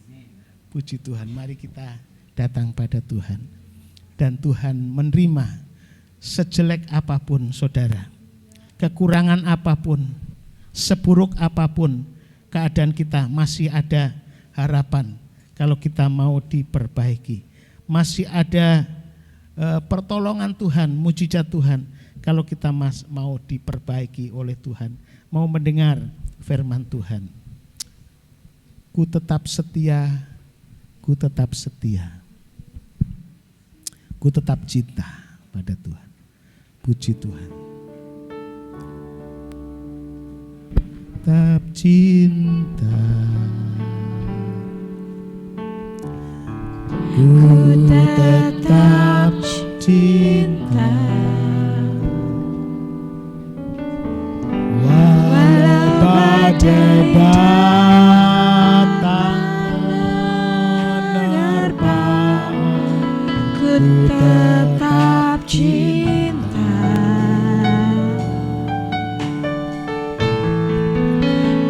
Puji Tuhan, mari kita datang pada Tuhan. Dan Tuhan menerima sejelek apapun saudara, kekurangan apapun, seburuk apapun keadaan kita, masih ada harapan kalau kita mau diperbaiki. Masih ada pertolongan Tuhan, mujizat Tuhan kalau kita mau diperbaiki oleh Tuhan, mau mendengar firman Tuhan. Ku tetap setia, ku tetap setia. Ku tetap cinta pada Tuhan. Puji Tuhan. Tetap cinta. Ku tetap cinta. Walau badai datang menerpa, ku tetap cinta.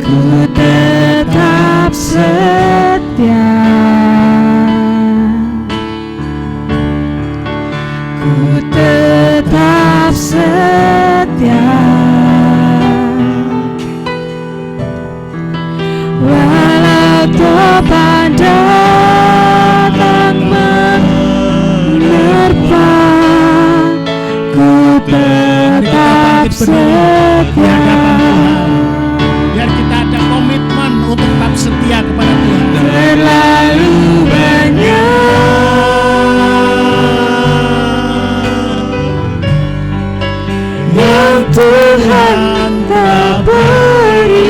Ku tetap setia. Ku tetap setia. Walau topan datang menerpa, ku tetap setia. Biar kita ada komitmen untuk tetap setia kepada Tuhan. Terlalu banyak yang Tuhan tak beri.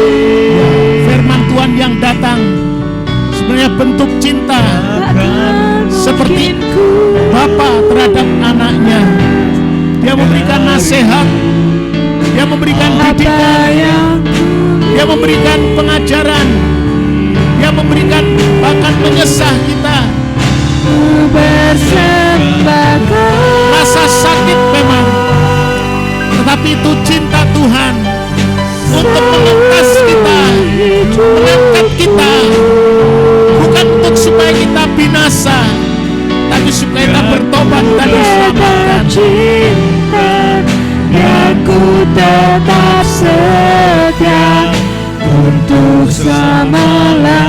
Firman Tuhan yang datang sebenarnya bentuk cinta, seperti Bapa terhadap anaknya. Dia memberikan nasihat, dia memberikan didikan, dia memberikan pengajaran, dia memberikan bahkan menyesah kita. Rasa sakit memang, tetapi itu cinta Tuhan untuk melepas kita, mengangkat kita, bukan untuk supaya kita binasa, tapi supaya kita bertobat dan diselamatkan. Dan ku tetap setia untuk selama-lamanya.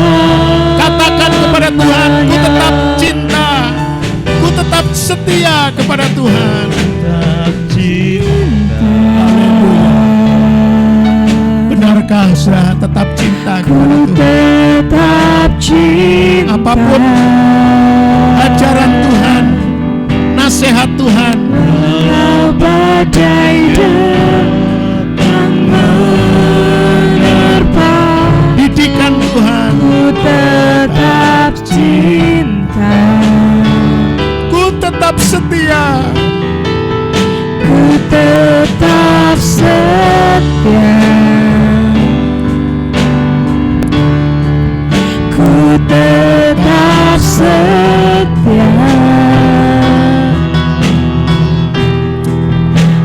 Katakan kepada Tuhan, ku tetap cinta, ku tetap setia kepada Tuhan. Benarkah saudara tetap cinta? cinta ku kepada Tuhan. tetap cinta. Apapun ajaran Tuhan, nasihat Tuhan, walau badai datang menerpa, didikan Tuhan, ku tetap cinta. ku tetap setia. Ku tetap setia. Ku tetap setia.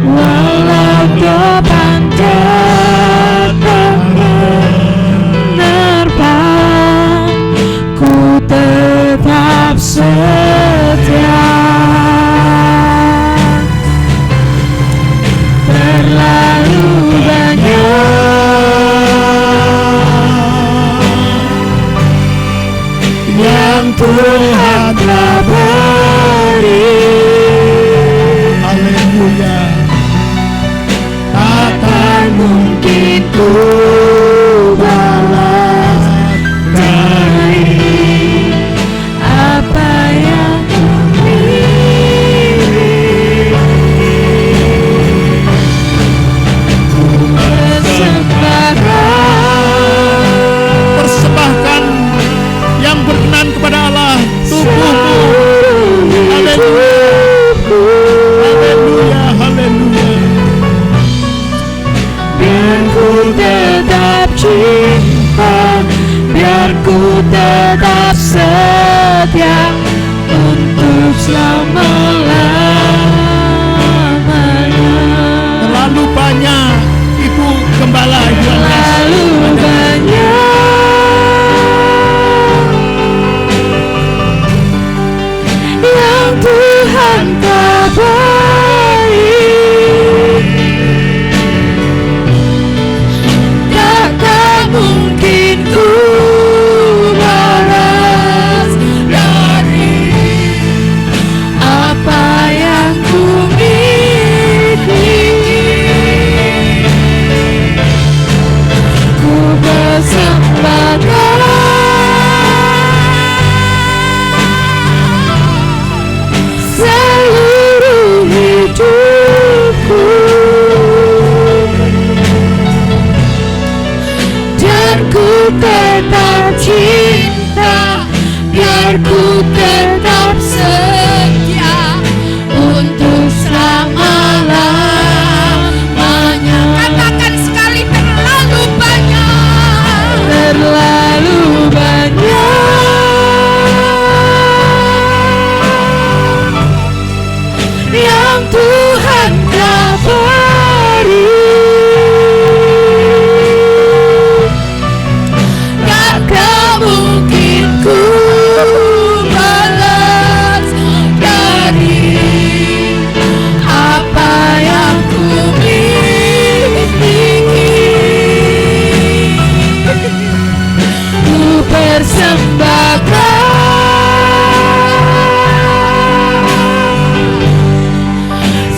Walau topan datang menerpa, ku tetap setia. Terlalu banyak yang Tuhan telah beri. Haleluya. Takkan mungkin ku balas dari apa yang ku miliki. Ku Persembahkan yang berkenan kepada Allah, tubuhmu. Haleluya. Haleluya, haleluya. Biar ku tetap cinta, biar ku tetap setia untuk selama-lamanya. Terlalu banyak Ibu Gembala yang Terlalu banyak yang Tuhan tak beri. Takkan mungkin ku balas dari apa yang ku miliki. Ku persembahkan seluruh hidupku, dan ku tetap cinta, biar ku tetap setia untuk selama-lamanya. Katakan sekali, terlalu banyak, terlalu banyak yang Tuhan telah beri. Takkan mungkin ku balas dari apa yang ku miliki. Ku persembahkan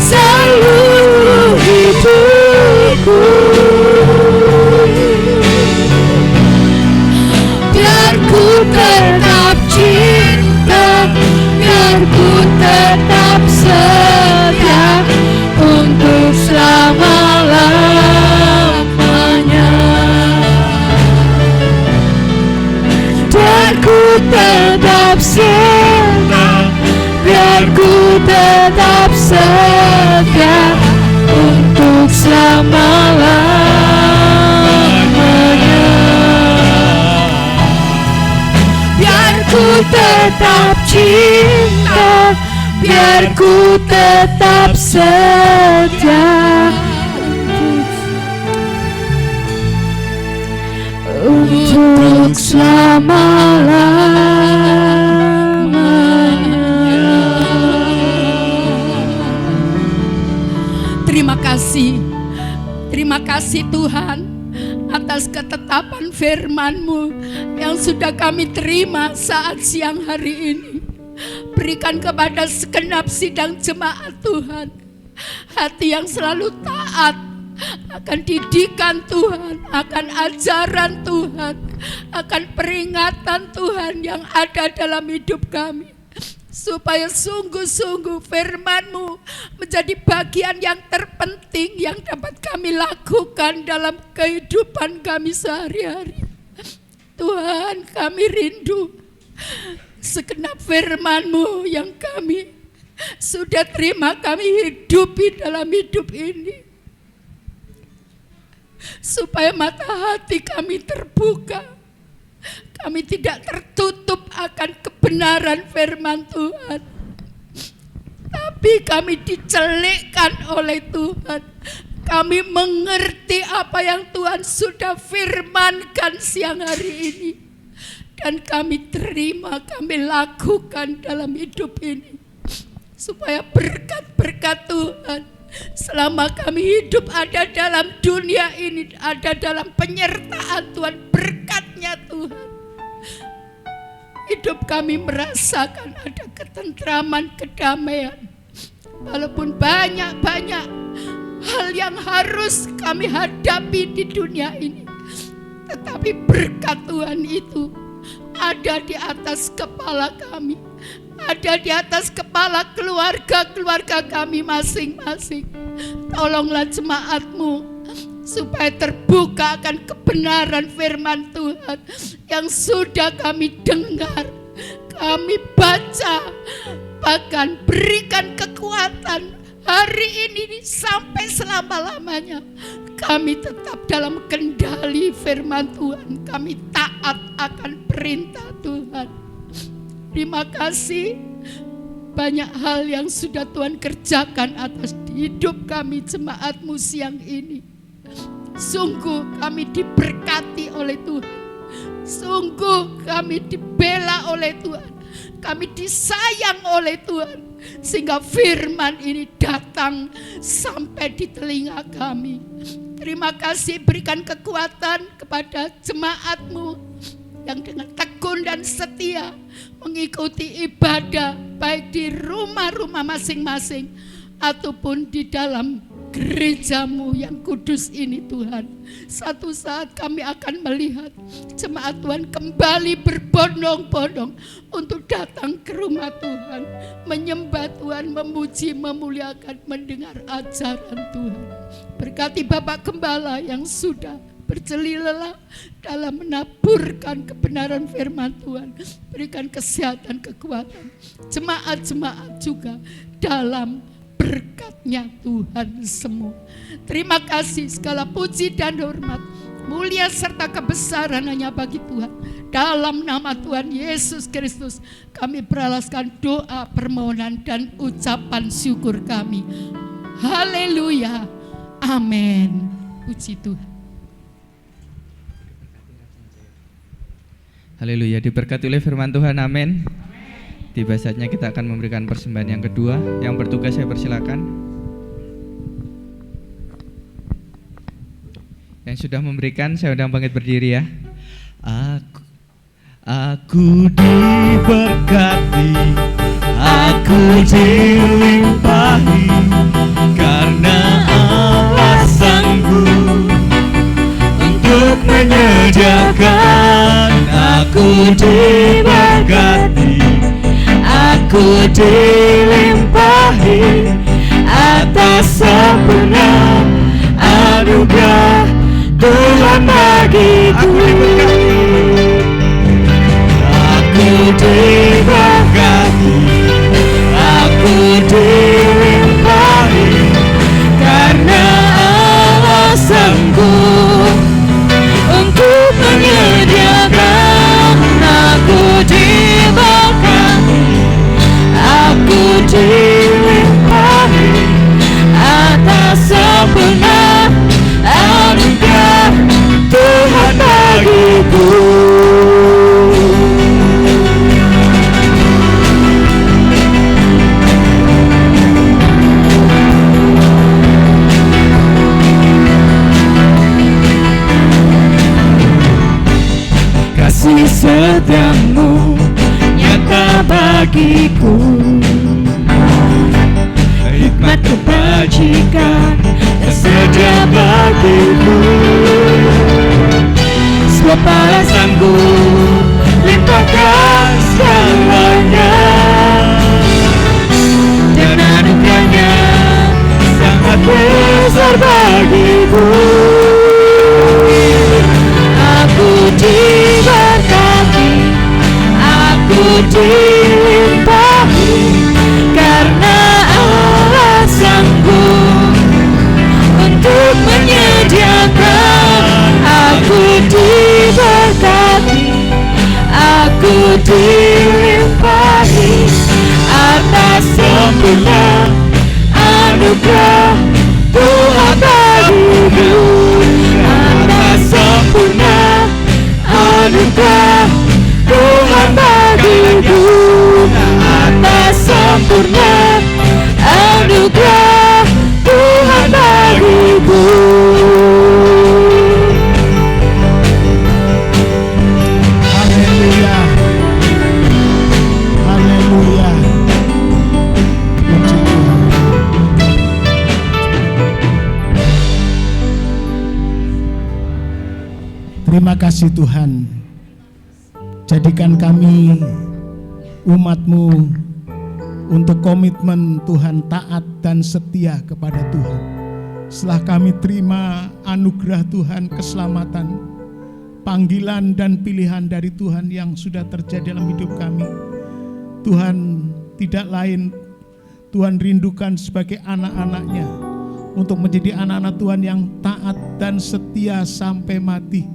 seluruh hidupku, biar ku tetap cinta, biar ku tetap setia untuk selama-lamanya. Biar ku tetap cinta, biar ku tetap setia untuk selama-lamanya. Biar ku tetap cinta, biar ku tetap setia untuk selama-lamanya. Terima kasih Tuhan atas ketetapan firman-Mu yang sudah kami terima saat siang hari ini. Berikan kepada segenap sidang jemaat Tuhan hati yang selalu taat, akan didikan Tuhan, akan ajaran Tuhan, akan peringatan Tuhan yang ada dalam hidup kami, supaya sungguh-sungguh firman-Mu menjadi bagian yang terpenting yang dapat kami lakukan dalam kehidupan kami sehari-hari. Tuhan, kami rindu segenap firman-Mu yang kami sudah terima, kami hidupi dalam hidup ini, supaya mata hati kami terbuka, kami tidak tertutup akan kebenaran firman Tuhan, tapi kami dicelikkan oleh Tuhan. Kami mengerti apa yang Tuhan sudah firmankan siang hari ini, dan kami terima, kami lakukan dalam hidup ini, supaya berkat-berkat Tuhan selama kami hidup ada dalam dunia ini, ada dalam penyertaan Tuhan, berkatnya Tuhan, hidup kami merasakan ada ketentraman, kedamaian. Walaupun banyak-banyak hal yang harus kami hadapi di dunia ini, tetapi berkat Tuhan itu ada di atas kepala kami, ada di atas kepala keluarga-keluarga kami masing-masing. Tolonglah jemaat-Mu supaya terbuka akan kebenaran firman Tuhan yang sudah kami dengar, kami baca, bahkan berikan kekuatan hari ini sampai selama-lamanya. Kami tetap dalam kendali firman Tuhan, kami taat akan perintah Tuhan. Terima kasih, banyak hal yang sudah Tuhan kerjakan atas hidup kami jemaat-Mu siang ini. Sungguh kami diberkati oleh Tuhan, sungguh kami dibela oleh Tuhan, kami disayang oleh Tuhan, sehingga firman ini datang sampai di telinga kami. Terima kasih, berikan kekuatan kepada jemaat-Mu yang dengan tekun dan setia mengikuti ibadah, baik di rumah-rumah masing-masing ataupun di dalam gereja-Mu yang kudus ini Tuhan. Satu saat kami akan melihat jemaat Tuhan kembali berbondong-bondong untuk datang ke rumah Tuhan, menyembah Tuhan, memuji, memuliakan, mendengar ajaran Tuhan. Berkati Bapak Gembala yang sudah berjelilah dalam menaburkan kebenaran firman Tuhan. Berikan kesehatan, kekuatan jemaat-jemaat juga dalam berkat-Nya Tuhan semua. Terima kasih, segala puji dan hormat, mulia serta kebesaran hanya bagi Tuhan. Dalam nama Tuhan Yesus Kristus kami beralaskan doa, permohonan dan ucapan syukur kami. Haleluya, amin. Puji Tuhan. Haleluya, diberkati oleh firman Tuhan, amin. Tiba saatnya kita akan memberikan persembahan yang kedua. Yang bertugas saya persilakan. Yang sudah memberikan saya undang bangkit berdiri ya. Aku diberkati, aku dilimpahi, karena Allah sanggup untuk menyediakan. Aku diberkati, aku dilimpahi atas sempurna anugerah Tuhan bagiku. Aku diberkati, aku dilimpahi, karena Allah sanggup untuk menyediakan. Aku diberkati, aku dilimpahi atas sempurna anugerah Tuhan bagiku. Kasih setiamu nyata bagiku, hikmat kebajikan tersedia bagi bagiku. Sebab balasanku limpahkan segalanya, dan anugerahnya sangat besar bagiku. Aku diberkati, aku dilimpahi, karena Allah sanggup untuk menyediakan. Aku diberkati, aku dilimpahi atas sempurna anugerah Tuhan bagiku. Atas sempurna anugerah Tuhan bagiku. Atas sempurna anugerah Tuhan bagiku. Haleluya. Haleluya. Puji Tuhan. Terima kasih Tuhan. Jadikan kami umat-Mu untuk komitmen Tuhan taat dan setia kepada Tuhan. Setelah kami terima anugerah Tuhan, keselamatan, panggilan dan pilihan dari Tuhan yang sudah terjadi dalam hidup kami, Tuhan tidak lain Tuhan rindukan sebagai anak-anak-Nya untuk menjadi anak-anak Tuhan yang taat dan setia sampai mati,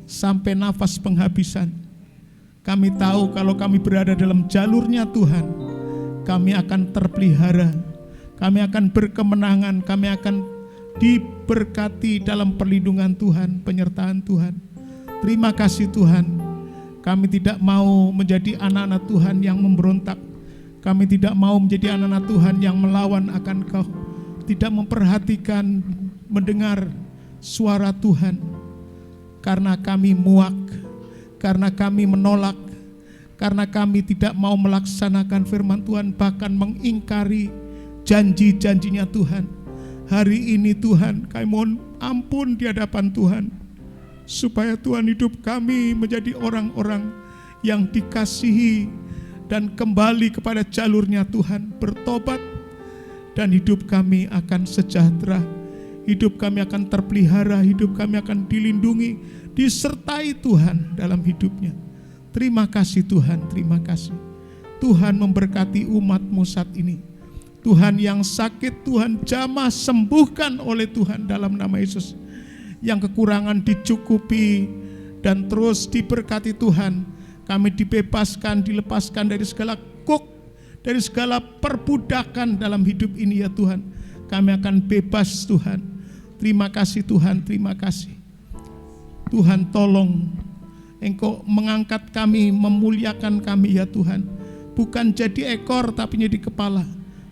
sampai nafas penghabisan. Kami tahu kalau kami berada dalam jalurnya Tuhan, kami akan terpelihara, kami akan berkemenangan, kami akan diberkati dalam perlindungan Tuhan, penyertaan Tuhan. Terima kasih Tuhan, kami tidak mau menjadi anak-anak Tuhan yang memberontak, kami tidak mau menjadi anak-anak Tuhan yang melawan akan Kau, tidak memperhatikan, mendengar suara Tuhan, karena kami muak, karena kami menolak, karena kami tidak mau melaksanakan firman Tuhan, bahkan mengingkari janji-janjinya Tuhan. Hari ini Tuhan, kami mohon ampun di hadapan Tuhan, supaya Tuhan hidup kami menjadi orang-orang yang dikasihi dan kembali kepada jalurnya Tuhan, bertobat, dan hidup kami akan sejahtera, hidup kami akan terpelihara, hidup kami akan dilindungi, disertai Tuhan dalam hidupnya. Terima kasih Tuhan, terima kasih. Tuhan memberkati umat-Mu saat ini. Tuhan yang sakit Tuhan jamah sembuhkan oleh Tuhan dalam nama Yesus. Yang kekurangan dicukupi dan terus diberkati Tuhan. Kami dibebaskan, dilepaskan dari segala kuk, dari segala perbudakan dalam hidup ini ya Tuhan. Kami akan bebas Tuhan. Terima kasih Tuhan, terima kasih. Tuhan tolong Engkau mengangkat kami, memuliakan kami ya Tuhan. Bukan jadi ekor tapi jadi kepala.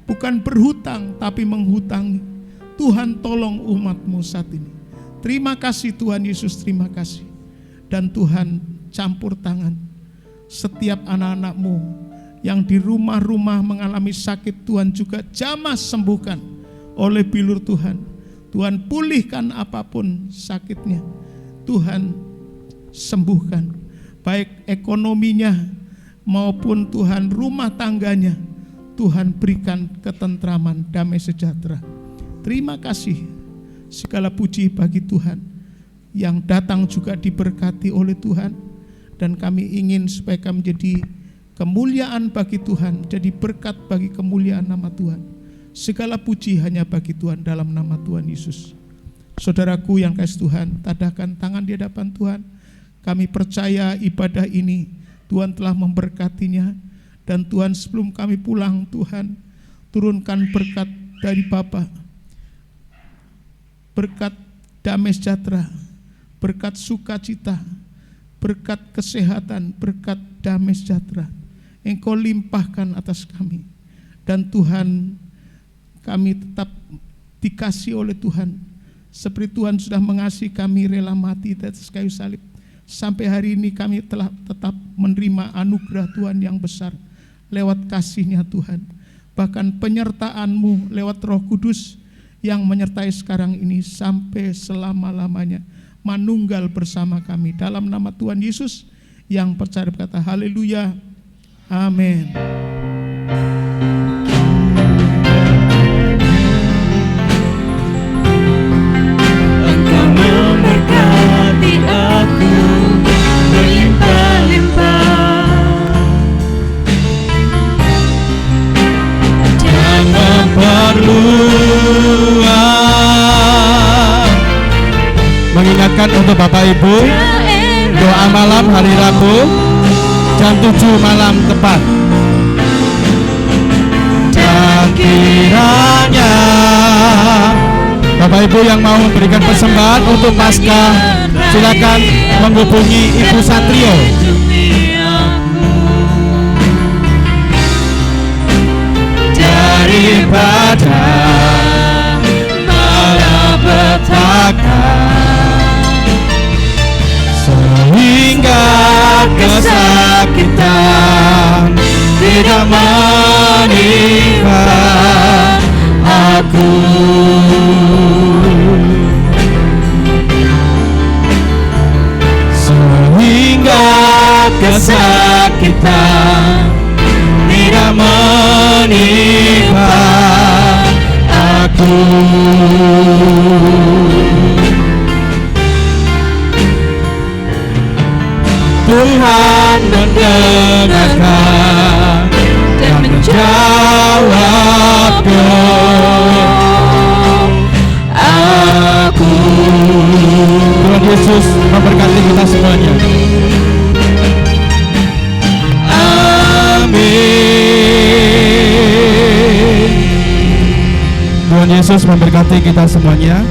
Bukan berhutang tapi menghutangi. Tuhan tolong umat-Mu saat ini. Terima kasih Tuhan Yesus, terima kasih. Dan Tuhan campur tangan setiap anak-anak-Mu yang di rumah-rumah mengalami sakit, Tuhan juga jamah sembuhkan oleh bilur Tuhan. Tuhan pulihkan apapun sakitnya. Tuhan sembuhkan, baik ekonominya maupun Tuhan rumah tangganya. Tuhan berikan ketentraman, damai sejahtera. Terima kasih, segala puji bagi Tuhan. Yang datang juga diberkati oleh Tuhan. Dan kami ingin supaya kami menjadi kemuliaan bagi Tuhan, jadi berkat bagi kemuliaan nama Tuhan. Segala puji hanya bagi Tuhan dalam nama Tuhan Yesus. Saudaraku yang kasih Tuhan, tadahkan tangan di hadapan Tuhan. Kami percaya ibadah ini Tuhan telah memberkatinya. Dan Tuhan sebelum kami pulang, Tuhan turunkan berkat dari Bapa, berkat damai sejahtera, berkat sukacita, berkat kesehatan, berkat damai sejahtera. Engkau limpahkan atas kami. Dan Tuhan, kami tetap dikasih oleh Tuhan. Seperti Tuhan sudah mengasihi kami rela mati di atas kayu salib. Sampai hari ini kami telah tetap menerima anugerah Tuhan yang besar lewat kasih-Nya Tuhan. Bahkan penyertaan-Mu lewat Roh Kudus yang menyertai sekarang ini sampai selama-lamanya, manunggal bersama kami. Dalam nama Tuhan Yesus yang percaya berkata haleluya, amin. Engkau memberkati aku berlimpah-limpah dan memperluas. Mengingatkan untuk Bapak Ibu, doa malam hari Rabu jam 7 malam tepat. Dan kiranya Bapak Ibu yang mau memberikan persembahan untuk Paskah, silakan menghubungi Ibu Satrio. Daripada malapetaka, sehingga kesakitan tidak menimpa aku. Sehingga kesakitan tidak menimpa aku. Tuhan mendengarkan dan menjawab doaku. Tuhan Yesus memberkati kita semuanya. Amin. Tuhan Yesus memberkati kita semuanya.